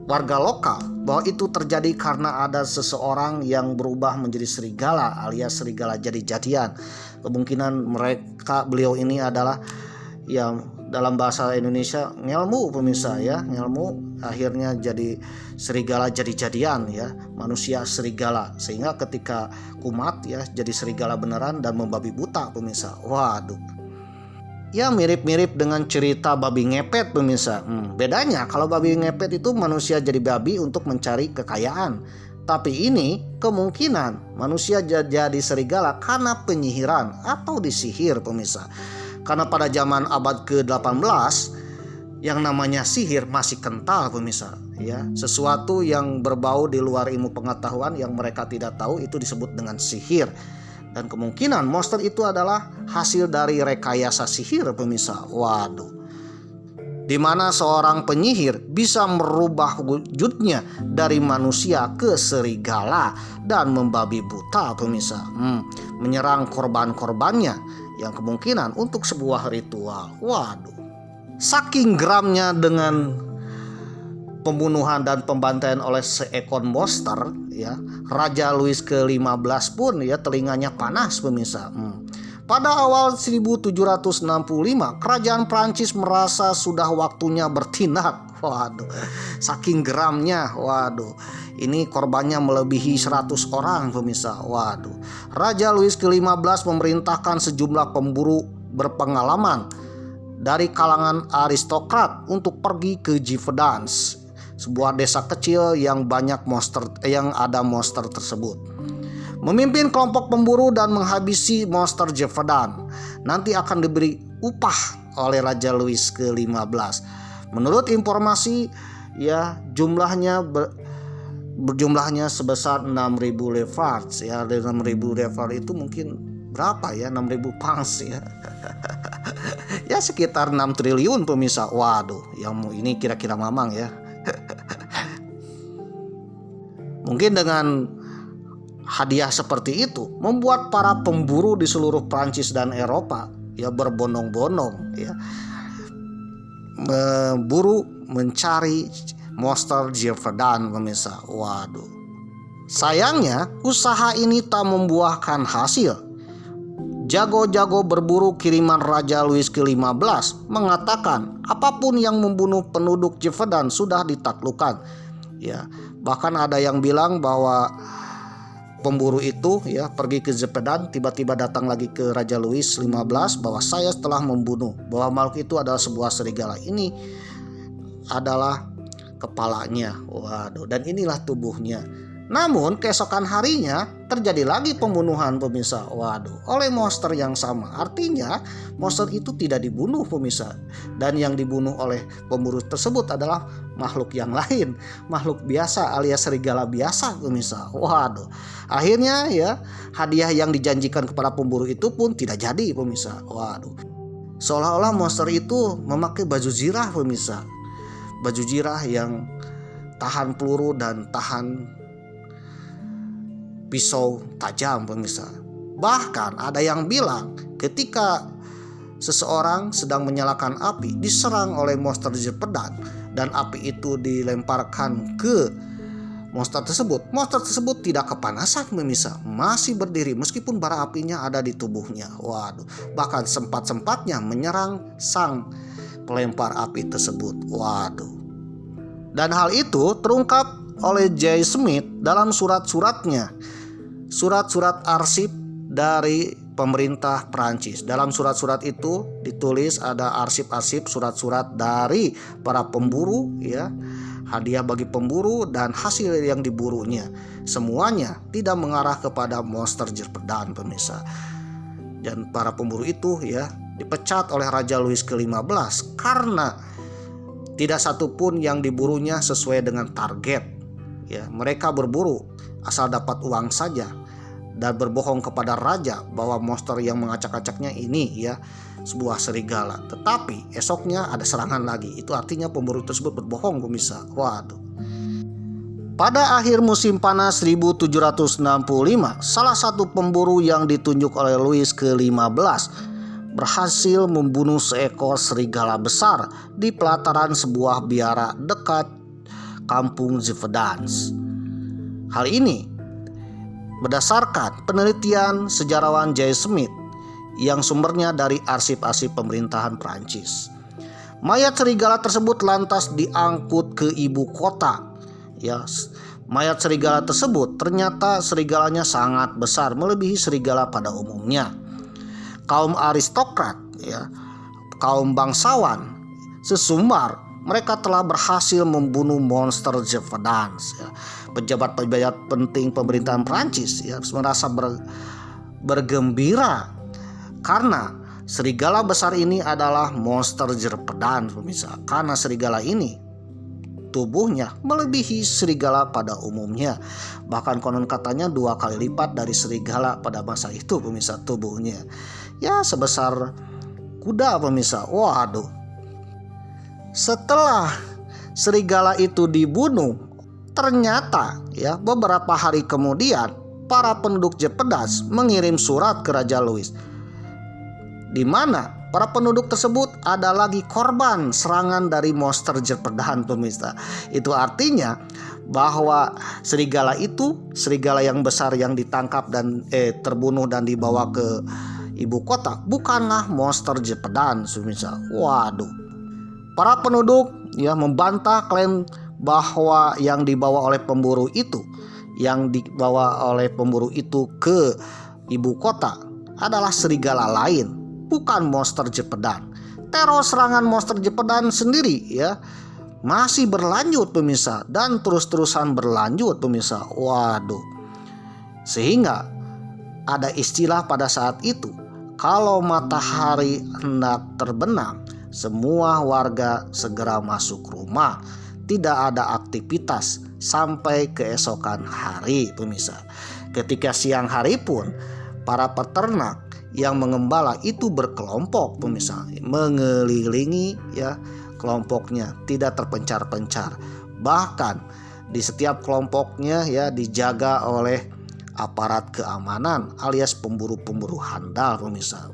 warga lokal bahwa itu terjadi karena ada seseorang yang berubah menjadi serigala alias serigala jadi-jadian. Kemungkinan beliau ini adalah yang dalam bahasa Indonesia ngelmu, pemirsa, ya, ngelmu akhirnya jadi serigala jadi-jadian, ya, manusia serigala, sehingga ketika kumat, ya, jadi serigala beneran dan membabi buta, pemirsa. Waduh. Ya, mirip-mirip dengan cerita babi ngepet, pemirsa. Bedanya kalau babi ngepet itu manusia jadi babi untuk mencari kekayaan, tapi ini kemungkinan manusia jadi serigala karena penyihiran atau disihir, pemirsa. Karena pada zaman abad ke-18 yang namanya sihir masih kental, pemirsa, ya. Sesuatu yang berbau di luar ilmu pengetahuan yang mereka tidak tahu itu disebut dengan sihir. Dan kemungkinan monster itu adalah hasil dari rekayasa sihir, pemirsa. Waduh. Di mana seorang penyihir bisa merubah wujudnya dari manusia ke serigala dan membabi buta, pemirsa. Menyerang korban-korbannya yang kemungkinan untuk sebuah ritual. Waduh. Saking geramnya dengan pembunuhan dan pembantaian oleh seekor monster, ya, Raja Louis ke-15 pun, ya, telinganya panas, pemirsa. Pada awal 1765, kerajaan Prancis merasa sudah waktunya bertindak. Waduh. Saking geramnya, waduh. Ini korbannya melebihi 100 orang, pemirsa. Waduh. Raja Louis ke-15 memerintahkan sejumlah pemburu berpengalaman dari kalangan aristokrat untuk pergi ke Gévaudan, sebuah desa kecil yang ada monster tersebut. Memimpin kelompok pemburu dan menghabisi monster Gévaudan. Nanti akan diberi upah oleh Raja Louis ke-15. Menurut informasi, ya, jumlahnya sebesar 6.000 livres, ya. 6.000 livres itu mungkin berapa, ya? 6.000 pounds, ya. Ya, sekitar 6 triliun, pemirsa. Waduh, yang ini kira-kira mamang, ya. Mungkin dengan hadiah seperti itu membuat para pemburu di seluruh Prancis dan Eropa ya berbondong-bondong ya memburu mencari monster Gévaudan pemirsa. Waduh. Sayangnya usaha ini tak membuahkan hasil. Jago-jago berburu kiriman Raja Louis ke-15 mengatakan apapun yang membunuh penduduk Gévaudan sudah ditaklukkan. Ya, bahkan ada yang bilang bahwa pemburu itu ya pergi ke Gévaudan, tiba-tiba datang lagi ke Raja Louis 15 bahwa saya telah membunuh, bahwa makhluk itu adalah sebuah serigala. Ini adalah kepalanya. Waduh, dan inilah tubuhnya. Namun keesokan harinya terjadi lagi pembunuhan pemirsa. Waduh, oleh monster yang sama. Artinya monster itu tidak dibunuh pemirsa. Dan yang dibunuh oleh pemburu tersebut adalah makhluk yang lain, makhluk biasa alias serigala biasa pemirsa. Waduh. Akhirnya ya hadiah yang dijanjikan kepada pemburu itu pun tidak jadi pemirsa. Waduh. Seolah-olah monster itu memakai baju zirah pemirsa. Baju zirah yang tahan peluru dan tahan pisau tajam pemirsa. Bahkan ada yang bilang ketika seseorang sedang menyalakan api diserang oleh monster Gévaudan dan api itu dilemparkan ke monster tersebut tidak kepanasan pemirsa, masih berdiri meskipun bara apinya ada di tubuhnya. Waduh, bahkan sempat-sempatnya menyerang sang pelempar api tersebut. Waduh. Dan hal itu terungkap oleh J. Smith dalam surat-suratnya, surat-surat arsip dari pemerintah Prancis. Dalam surat-surat itu ditulis ada arsip-arsip surat-surat dari para pemburu ya, hadiah bagi pemburu dan hasil yang diburunya. Semuanya tidak mengarah kepada monster Gévaudan pemirsa. Dan para pemburu itu ya dipecat oleh Raja Louis ke-15 karena tidak satupun yang diburunya sesuai dengan target. Ya, mereka berburu asal dapat uang saja dan berbohong kepada raja bahwa monster yang mengacak-acaknya ini ya sebuah serigala. Tetapi esoknya ada serangan lagi. Itu artinya pemburu tersebut berbohong pemirsa. Waduh. Pada akhir musim panas 1765, salah satu pemburu yang ditunjuk oleh Louis ke-15 berhasil membunuh seekor serigala besar di pelataran sebuah biara dekat kampung Gévaudan. Hal ini berdasarkan penelitian sejarawan J. Smith yang sumbernya dari arsip-arsip pemerintahan Prancis. Mayat serigala tersebut lantas diangkut ke ibu kota. Ya, mayat serigala tersebut ternyata serigalanya sangat besar, melebihi serigala pada umumnya. Kaum aristokrat, ya, kaum bangsawan sesumbar mereka telah berhasil membunuh monster Gévaudan. Ya. Pejabat-pejabat penting pemerintahan Prancis ya, merasa bergembira karena serigala besar ini adalah monster Gévaudan pemirsa. Karena serigala ini tubuhnya melebihi serigala pada umumnya. Bahkan konon katanya 2 kali lipat dari serigala pada masa itu pemirsa tubuhnya. Ya sebesar kuda pemirsa. Waduh. Setelah serigala itu dibunuh, ternyata ya beberapa hari kemudian para penduduk Gévaudan mengirim surat ke Raja Louis, di mana para penduduk tersebut ada lagi korban serangan dari monster Gévaudan pemirsa. Itu artinya bahwa serigala itu, serigala yang besar yang ditangkap dan terbunuh dan dibawa ke ibu kota, bukanlah monster Gévaudan pemirsa. Waduh. Para penduduk ya membantah klaim bahwa yang dibawa oleh pemburu itu, ke ibu kota adalah serigala lain, bukan monster Gévaudan. Teror serangan monster Gévaudan sendiri ya masih berlanjut pemirsa, dan terus-terusan berlanjut pemirsa. Waduh. Sehingga ada istilah pada saat itu, kalau matahari hendak terbenam, semua warga segera masuk rumah, tidak ada aktivitas sampai keesokan hari pemirsa. Ketika siang hari pun para peternak yang mengembala itu berkelompok pemirsa, mengelilingi ya kelompoknya, tidak terpencar-pencar. Bahkan di setiap kelompoknya ya dijaga oleh aparat keamanan alias pemburu-pemburu handal pemirsa.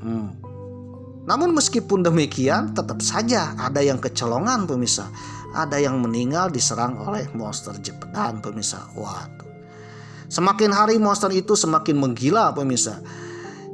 Namun meskipun demikian tetap saja ada yang kecolongan pemirsa. Ada yang meninggal diserang oleh monster Jepedan pemirsa. Waduh. Semakin hari monster itu semakin menggila pemirsa.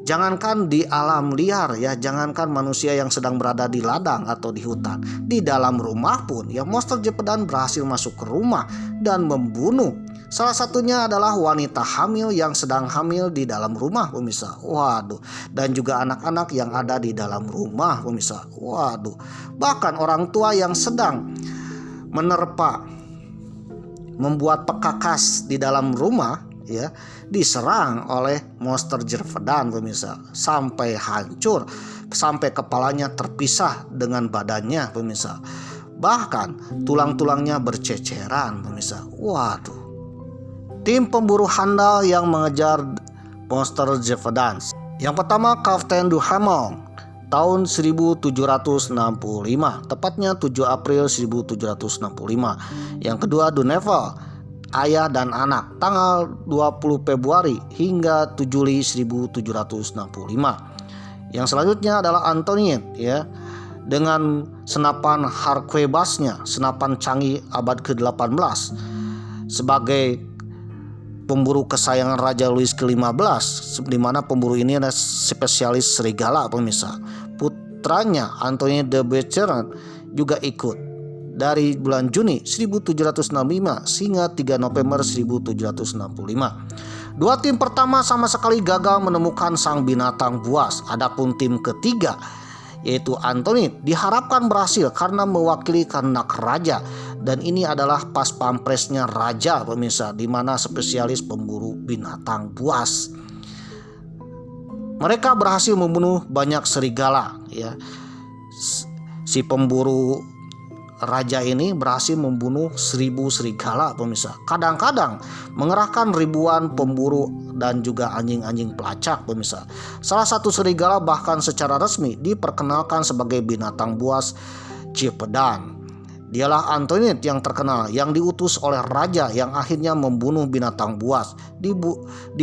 Jangankan di alam liar ya, jangankan manusia yang sedang berada di ladang atau di hutan, di dalam rumah pun ya monster Jepedan berhasil masuk ke rumah dan membunuh. Salah satunya adalah wanita hamil yang sedang hamil di dalam rumah pemirsa. Waduh. Dan juga anak-anak yang ada di dalam rumah pemirsa. Waduh. Bahkan orang tua yang sedang menerpa, membuat pekakas di dalam rumah ya, diserang oleh monster Jepedan pemirsa, sampai hancur, sampai kepalanya terpisah dengan badannya pemirsa. Bahkan tulang-tulangnya berceceran pemirsa. Waduh. Tim pemburu handal yang mengejar monster Jepedan. Yang pertama Kapten Duhamel tahun 1765, tepatnya 7 April 1765. Yang kedua Dunevel, ayah dan anak, tanggal 20 Februari hingga 7 Juli 1765. Yang selanjutnya adalah Antoinette ya, dengan senapan harquebasnya, senapan canggih abad ke-18, sebagai pemburu kesayangan Raja Louis ke-15, di mana pemburu ini adalah spesialis serigala pemirsa. Putranya Antoine de Bercherain juga ikut dari bulan Juni 1765 hingga 3 November 1765. Dua tim pertama sama sekali gagal menemukan sang binatang buas. Adapun tim ketiga yaitu Antoinette diharapkan berhasil karena mewakili kehendak raja, dan ini adalah pas pampresnya raja pemirsa, di mana spesialis pemburu binatang buas. Mereka berhasil membunuh banyak serigala ya. Si pemburu raja ini berhasil membunuh 1000 serigala pemirsa. Kadang-kadang mengerahkan ribuan pemburu dan juga anjing-anjing pelacak pemirsa. Salah satu serigala bahkan secara resmi diperkenalkan sebagai binatang buas Jepedan. Dialah Antoinette yang terkenal, yang diutus oleh raja yang akhirnya membunuh binatang buas di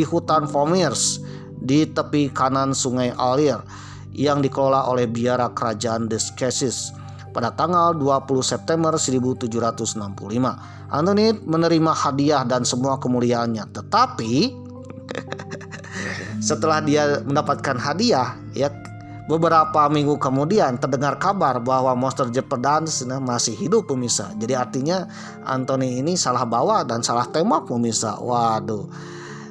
hutan Fourmières di tepi kanan sungai Allier yang dikelola oleh biara kerajaan Desquessis. Pada tanggal 20 September 1765, Antoinette menerima hadiah dan semua kemuliaannya. Tetapi setelah dia mendapatkan hadiah, ya beberapa minggu kemudian terdengar kabar bahwa monster Jepedan masih hidup pemirsa. Jadi artinya Antoinette ini salah bawa dan salah tembak pemirsa. Waduh.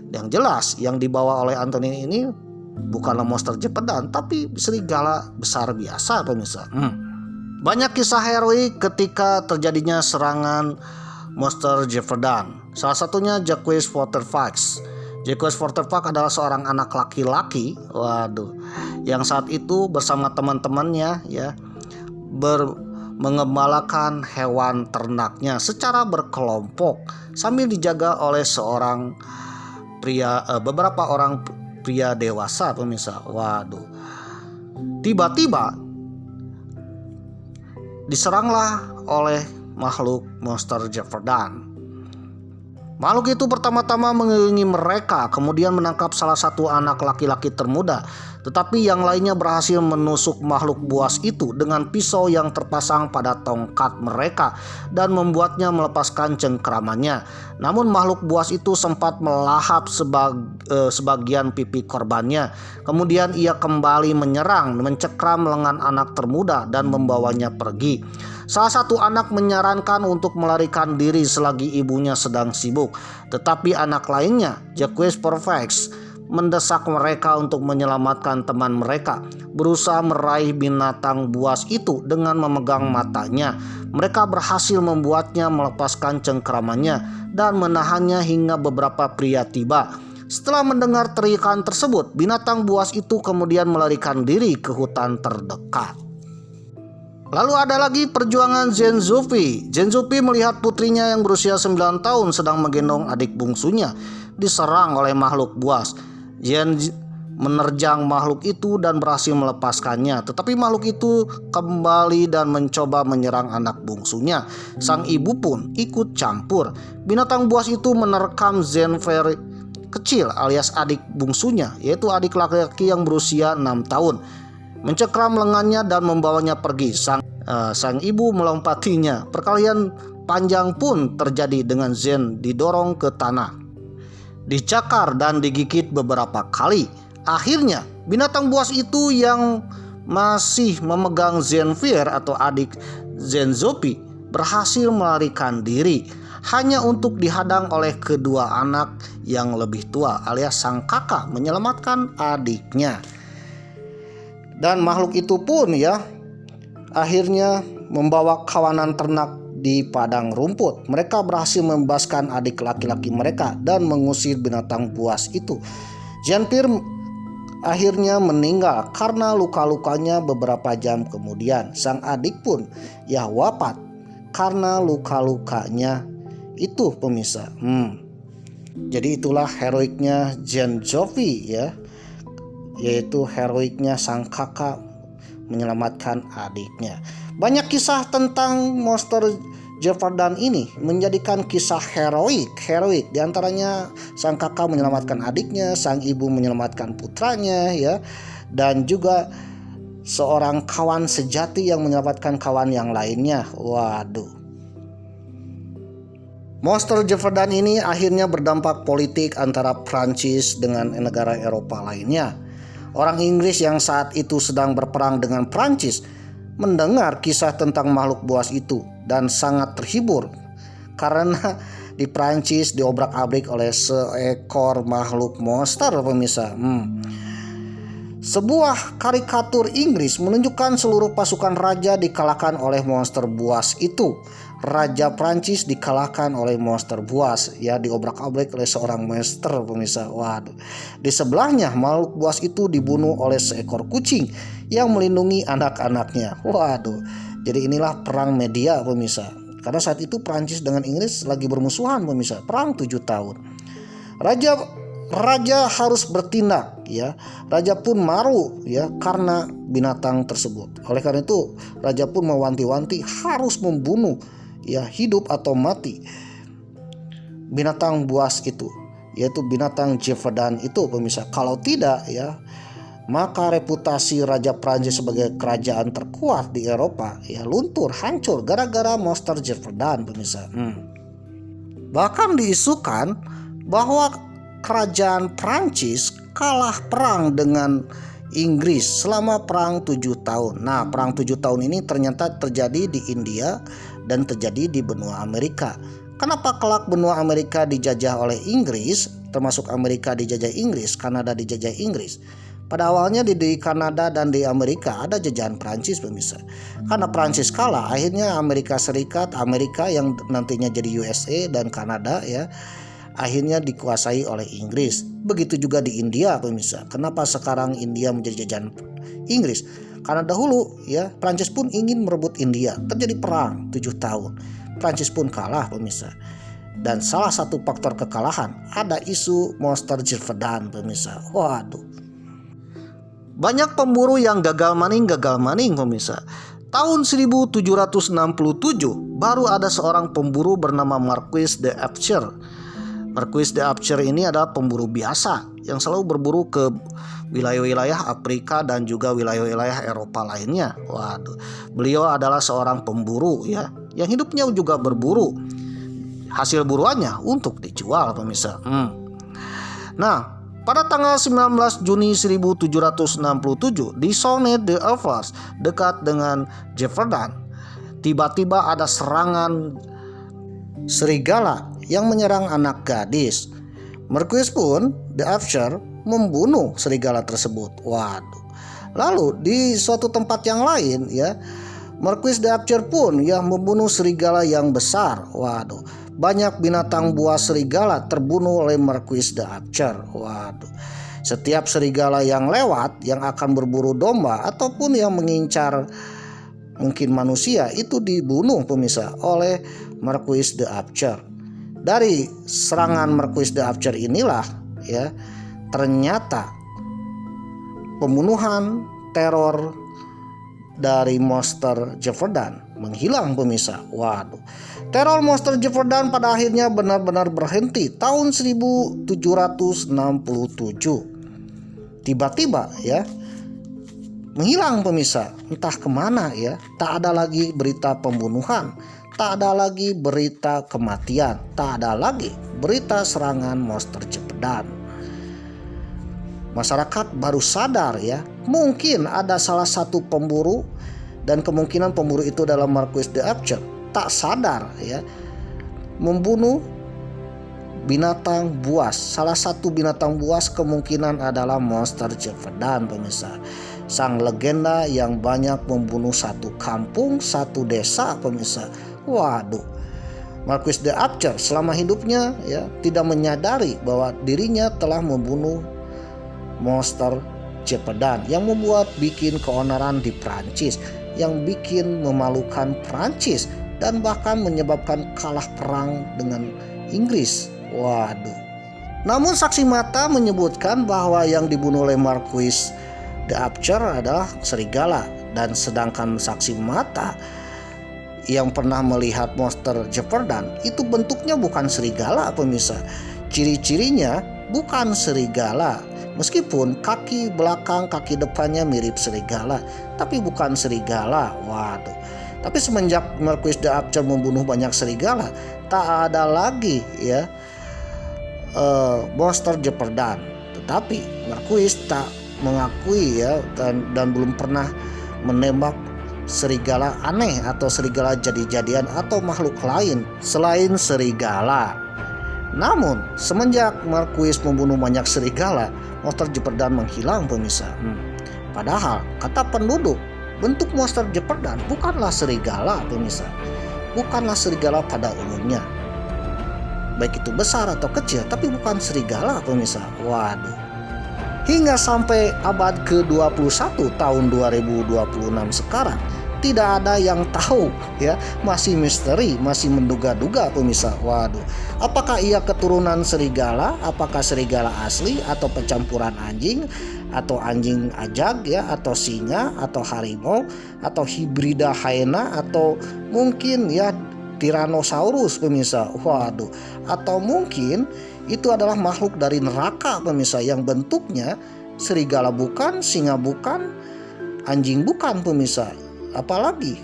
Yang jelas yang dibawa oleh Antoinette ini bukanlah monster Jepedan, tapi serigala besar biasa pemirsa. Banyak kisah heroik ketika terjadinya serangan monster Jepedan. Salah satunya Jacques Vortervax. Jacques Vortervax adalah seorang anak laki-laki, yang saat itu bersama teman-temannya ya mengembalakan hewan ternaknya secara berkelompok sambil dijaga oleh beberapa orang pria dewasa pemirsa. Waduh. Tiba-tiba diseranglah oleh makhluk monster Jepedan. Makhluk itu pertama-tama mengelilingi mereka, kemudian menangkap salah satu anak laki-laki termuda. Tetapi yang lainnya berhasil menusuk makhluk buas itu dengan pisau yang terpasang pada tongkat mereka dan membuatnya melepaskan cengkeramannya. Namun makhluk buas itu sempat melahap sebagian pipi korbannya. Kemudian ia kembali menyerang, mencekram lengan anak termuda dan membawanya pergi. Salah satu anak menyarankan untuk melarikan diri selagi ibunya sedang sibuk. Tetapi anak lainnya, Jacques Vortervax, mendesak mereka untuk menyelamatkan teman mereka. Berusaha meraih binatang buas itu dengan memegang matanya. Mereka berhasil membuatnya melepaskan cengkeramannya dan menahannya hingga beberapa pria tiba. Setelah mendengar teriakan tersebut, binatang buas itu kemudian melarikan diri ke hutan terdekat. Lalu ada lagi perjuangan Zhen Zhupi. Zhen Zhupi melihat putrinya yang berusia 9 tahun sedang menggendong adik bungsunya diserang oleh makhluk buas. Zhen menerjang makhluk itu dan berhasil melepaskannya. Tetapi makhluk itu kembali dan mencoba menyerang anak bungsunya. Sang ibu pun ikut campur. Binatang buas itu menerkam Zhen kecil alias adik bungsunya, yaitu adik laki-laki yang berusia 6 tahun. Mencekram lengannya dan membawanya pergi. Sang ibu melompatinya. Perkelahian panjang pun terjadi dengan Zen didorong ke tanah, dicakar dan digigit beberapa kali. Akhirnya binatang buas itu yang masih memegang Zenfire atau adik Zenzopi berhasil melarikan diri, hanya untuk dihadang oleh kedua anak yang lebih tua alias sang kakak menyelamatkan adiknya. Dan makhluk itu pun akhirnya membawa kawanan ternak di padang rumput. Mereka berhasil membebaskan adik laki-laki mereka dan mengusir binatang buas itu. Zenfire akhirnya meninggal karena luka-lukanya beberapa jam kemudian. Sang adik pun wafat karena luka-lukanya itu, pemirsa. Jadi itulah heroiknya Zenzopi yaitu heroiknya sang kakak menyelamatkan adiknya. Banyak kisah tentang monster Jeopardan ini menjadikan kisah heroik. Di antaranya sang kakak menyelamatkan adiknya, sang ibu menyelamatkan putranya dan juga seorang kawan sejati yang menyelamatkan kawan yang lainnya. Waduh. Monster Jeopardan ini akhirnya berdampak politik antara Prancis dengan negara Eropa lainnya. Orang Inggris yang saat itu sedang berperang dengan Prancis mendengar kisah tentang makhluk buas itu dan sangat terhibur karena di Prancis diobrak-abrik oleh seekor makhluk monster, pemirsa. Sebuah karikatur Inggris menunjukkan seluruh pasukan raja dikalahkan oleh monster buas itu. Raja Prancis dikalahkan oleh monster buas, diobrak-abrik oleh seorang monster, pemirsa. Waduh. Di sebelahnya makhluk buas itu dibunuh oleh seekor kucing yang melindungi anak-anaknya. Waduh. Jadi inilah perang media, pemirsa. Karena saat itu Prancis dengan Inggris lagi bermusuhan, pemirsa. Perang 7 tahun. Raja harus bertindak, Raja pun maru, karena binatang tersebut. Oleh karena itu, raja pun mewanti-wanti harus membunuh, hidup atau mati binatang buas itu, yaitu binatang Jeopardan itu, pemirsa. Kalau tidak, maka reputasi Raja Prancis sebagai kerajaan terkuat di Eropa luntur, hancur gara-gara monster Jeopardan, pemirsa. Bahkan diisukan bahwa kerajaan Prancis kalah perang dengan Inggris selama perang 7 tahun. Nah, perang 7 tahun ini ternyata terjadi di India dan terjadi di benua Amerika. Kenapa kelak benua Amerika dijajah oleh Inggris, termasuk Amerika dijajah Inggris, Kanada dijajah Inggris? Pada awalnya di Kanada dan di Amerika ada jajahan Prancis, pemirsa. Karena Prancis kalah, akhirnya Amerika Serikat, Amerika yang nantinya jadi USA dan Kanada akhirnya dikuasai oleh Inggris. Begitu juga di India, pemirsa. Kenapa sekarang India menjadi jajahan Inggris? Karena dahulu Prancis pun ingin merebut India. Terjadi perang 7 tahun. Prancis pun kalah, pemirsa. Dan salah satu faktor kekalahan ada isu monster Jeopardan, pemirsa. Waduh. Banyak pemburu yang gagal maning, pemirsa. Tahun 1767 baru ada seorang pemburu bernama Marquis de Archer. Marquis de Archer ini adalah pemburu biasa yang selalu berburu ke wilayah-wilayah Afrika dan juga wilayah-wilayah Eropa lainnya. Waduh, beliau adalah seorang pemburu yang hidupnya juga berburu. Hasil buruannya untuk dijual, pemirsa. Nah, pada tanggal 19 Juni 1767 di Saône de Avars dekat dengan Jeopardan, tiba-tiba ada serangan serigala yang menyerang anak gadis. Marquis pun de Archer membunuh serigala tersebut. Waduh. Lalu di suatu tempat yang lain Marquis de Archer pun membunuh serigala yang besar. Waduh. Banyak binatang buas serigala terbunuh oleh Marquis de Archer. Waduh. Setiap serigala yang lewat yang akan berburu domba ataupun yang mengincar mungkin manusia itu dibunuh, pemirsa, oleh Marquis de Archer. Dari serangan Marquis de Archer inilah ternyata pembunuhan teror dari monster Jeopardan menghilang pemirsa. Waduh. Teror monster Jeopardy pada akhirnya benar-benar berhenti tahun 1767. Tiba-tiba ya menghilang pemirsa, entah kemana ya. Tak ada lagi berita pembunuhan, tak ada lagi berita kematian, tak ada lagi berita serangan monster Jeopardy. Masyarakat baru sadar ya, mungkin ada salah satu pemburu dan kemungkinan pemburu itu adalah Marquis de Archer. Tak sadar ya, membunuh binatang buas. Salah satu binatang buas kemungkinan adalah monster Jeopardy pemirsa. Sang legenda yang banyak membunuh satu kampung, satu desa pemirsa. Waduh. Marquis de Archer selama hidupnya ya tidak menyadari bahwa dirinya telah membunuh monster Jeopardy yang membuat bikin keonaran di Prancis, yang bikin memalukan Prancis dan bahkan menyebabkan kalah perang dengan Inggris. Waduh. Namun saksi mata menyebutkan bahwa yang dibunuh oleh Marquis de Archer adalah serigala, dan sedangkan saksi mata yang pernah melihat monster Jeopardy itu bentuknya bukan serigala pemirsa. Ciri-cirinya bukan serigala, meskipun kaki belakang, kaki depannya mirip serigala, tapi bukan serigala. Waduh. Tapi semenjak Marquis de Archer membunuh banyak serigala, tak ada lagi ya monster Jeopardy. Tetapi Marquis tak mengakui ya dan belum pernah menembak serigala aneh atau serigala jadi-jadian atau makhluk lain selain serigala. Namun semenjak Marquis membunuh banyak serigala, monster Jeopardy menghilang pemirsa. Padahal kata penduduk, bentuk monster Jeopardy bukanlah serigala pemirsa. Bukanlah serigala pada umumnya, baik itu besar atau kecil, tapi bukan serigala pemirsa. Waduh. Hingga sampai abad ke-21 tahun 2026 sekarang tidak ada yang tahu ya, masih misteri, masih menduga-duga pemirsa. Waduh. Apakah ia keturunan serigala? Apakah serigala asli atau pencampuran anjing atau anjing ajag ya, atau singa atau harimau atau hibrida hyena atau mungkin ya Tyrannosaurus pemirsa. Waduh. Atau mungkin itu adalah makhluk dari neraka pemirsa, yang bentuknya serigala bukan, singa bukan, anjing bukan pemirsa, apalagi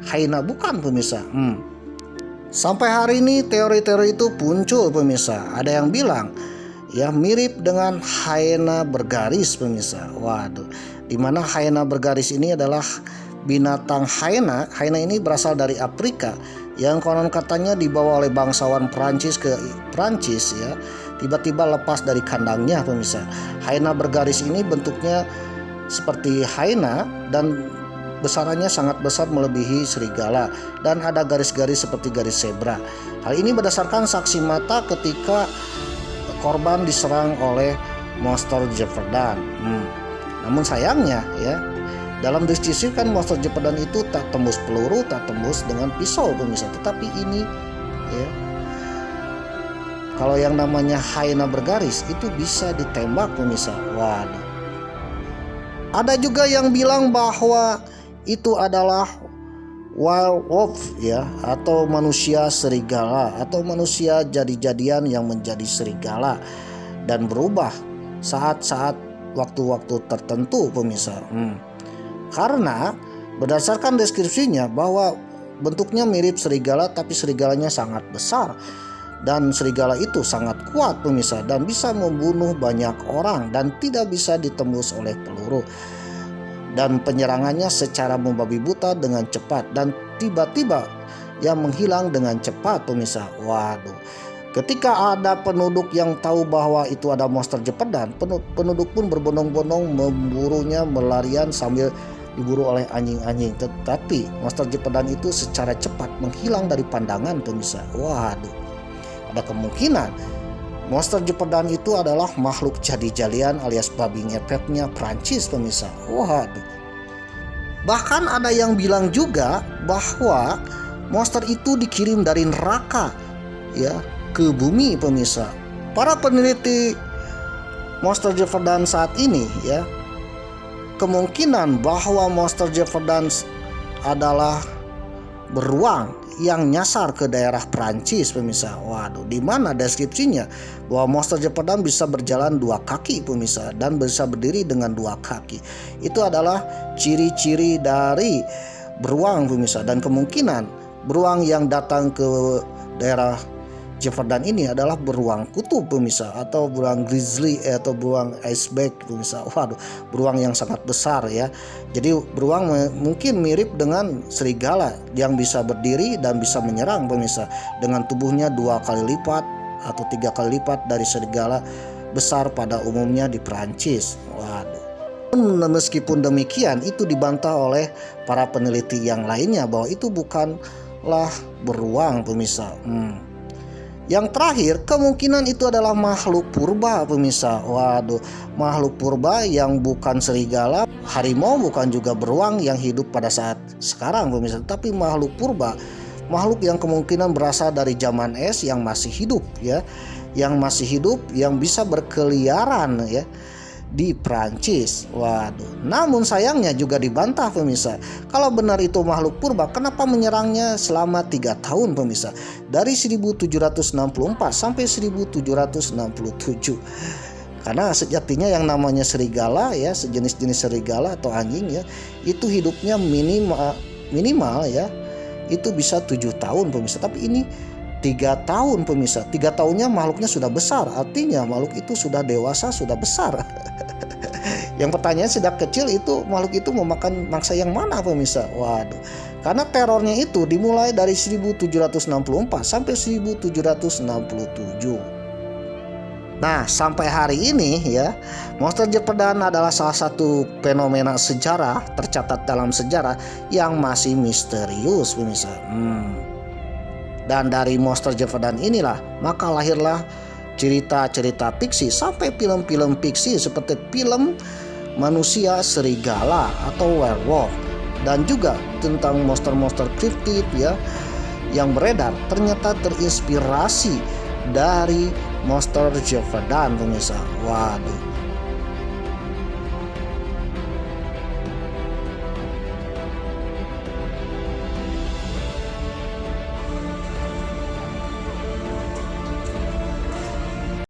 hyena bukan pemirsa. Sampai hari ini teori-teori itu muncul pemirsa. Ada yang bilang ya mirip dengan hyena bergaris pemirsa. Waduh. Dimana hyena bergaris ini adalah binatang hyena. Hyena ini berasal dari Afrika, yang konon katanya dibawa oleh bangsawan Prancis ke Prancis ya, tiba-tiba lepas dari kandangnya pemirsa. Hyena bergaris ini bentuknya seperti hyena dan besarannya sangat besar melebihi serigala, dan ada garis-garis seperti garis zebra. Hal ini berdasarkan saksi mata ketika korban diserang oleh monster Jeopardy. Namun sayangnya ya, dalam diskusi kan monster Jeopardy itu tak tembus peluru, tak tembus dengan pisau pemirsa. Tetapi ini ya, kalau yang namanya hyena bergaris itu bisa ditembak pemirsa. Waduh. Ada juga yang bilang bahwa itu adalah wild wolf ya, atau manusia serigala, atau manusia jadi-jadian yang menjadi serigala dan berubah saat-saat waktu-waktu tertentu pemirsa. Karena berdasarkan deskripsinya bahwa bentuknya mirip serigala, tapi serigalanya sangat besar, dan serigala itu sangat kuat pemirsa, dan bisa membunuh banyak orang dan tidak bisa ditembus oleh peluru, dan penyerangannya secara membabi buta dengan cepat dan tiba-tiba yang menghilang dengan cepat pemirsa. Waduh. Ketika ada penduduk yang tahu bahwa itu ada monster Jeopardy, penduduk pun berbondong-bondong memburunya, melarian sambil diburu oleh anjing-anjing. Tetapi monster Jeopardy itu secara cepat menghilang dari pandangan pemirsa. Waduh. Ada kemungkinan monster Jeopardy itu adalah makhluk jadi-jadian alias babi ngepetnya Prancis pemirsa. Waduh. Bahkan ada yang bilang juga bahwa monster itu dikirim dari neraka ya ke bumi pemirsa. Para peneliti monster Jeopardy saat ini ya, kemungkinan bahwa monster Jeopardy adalah beruang yang nyasar ke daerah Prancis pemirsa. Waduh, di mana deskripsinya bahwa monster Jeopardan bisa berjalan 2 kaki pemirsa dan bisa berdiri dengan 2 kaki. Itu adalah ciri-ciri dari beruang pemirsa, dan kemungkinan beruang yang datang ke daerah Jeopardan ini adalah beruang kutub pemirsa, atau beruang grizzly atau beruang iceberg pemirsa. Waduh, beruang yang sangat besar ya. Jadi beruang mungkin mirip dengan serigala yang bisa berdiri dan bisa menyerang pemirsa, dengan tubuhnya 2 kali lipat atau 3 kali lipat dari serigala besar pada umumnya di Perancis. Waduh. Meskipun demikian, itu dibantah oleh para peneliti yang lainnya bahwa itu bukanlah beruang pemirsa. Yang terakhir, kemungkinan itu adalah makhluk purba pemirsa. Waduh, makhluk purba yang bukan serigala, harimau, bukan juga beruang yang hidup pada saat sekarang pemirsa, tapi makhluk purba, makhluk yang kemungkinan berasal dari zaman es yang masih hidup ya, yang masih hidup, yang bisa berkeliaran ya di Prancis. Waduh, namun sayangnya juga dibantah pemirsa. Kalau benar itu makhluk purba, kenapa menyerangnya selama 3 tahun pemirsa, dari 1764 sampai 1767? Karena sejatinya yang namanya serigala ya, sejenis-jenis serigala atau anjing ya, itu hidupnya minimal ya, itu bisa 7 tahun pemirsa. Tapi ini 3 tahun pemirsa. 3 tahunnya makhluknya sudah besar, artinya makhluk itu sudah dewasa, sudah besar. Yang pertanyaan, sejak kecil itu makhluk itu memakan mangsa yang mana pemirsa? Waduh, karena terornya itu dimulai dari 1764 sampai 1767. Nah, sampai hari ini ya, monster Jeopardan adalah salah satu fenomena sejarah tercatat dalam sejarah yang masih misterius pemirsa. Dan dari monster Jeopardan inilah maka lahirlah cerita-cerita fiksi sampai film-film fiksi seperti film manusia serigala atau werewolf, dan juga tentang monster-monster cryptid ya yang beredar ternyata terinspirasi dari monster Jeopardan pemirsa. Waduh,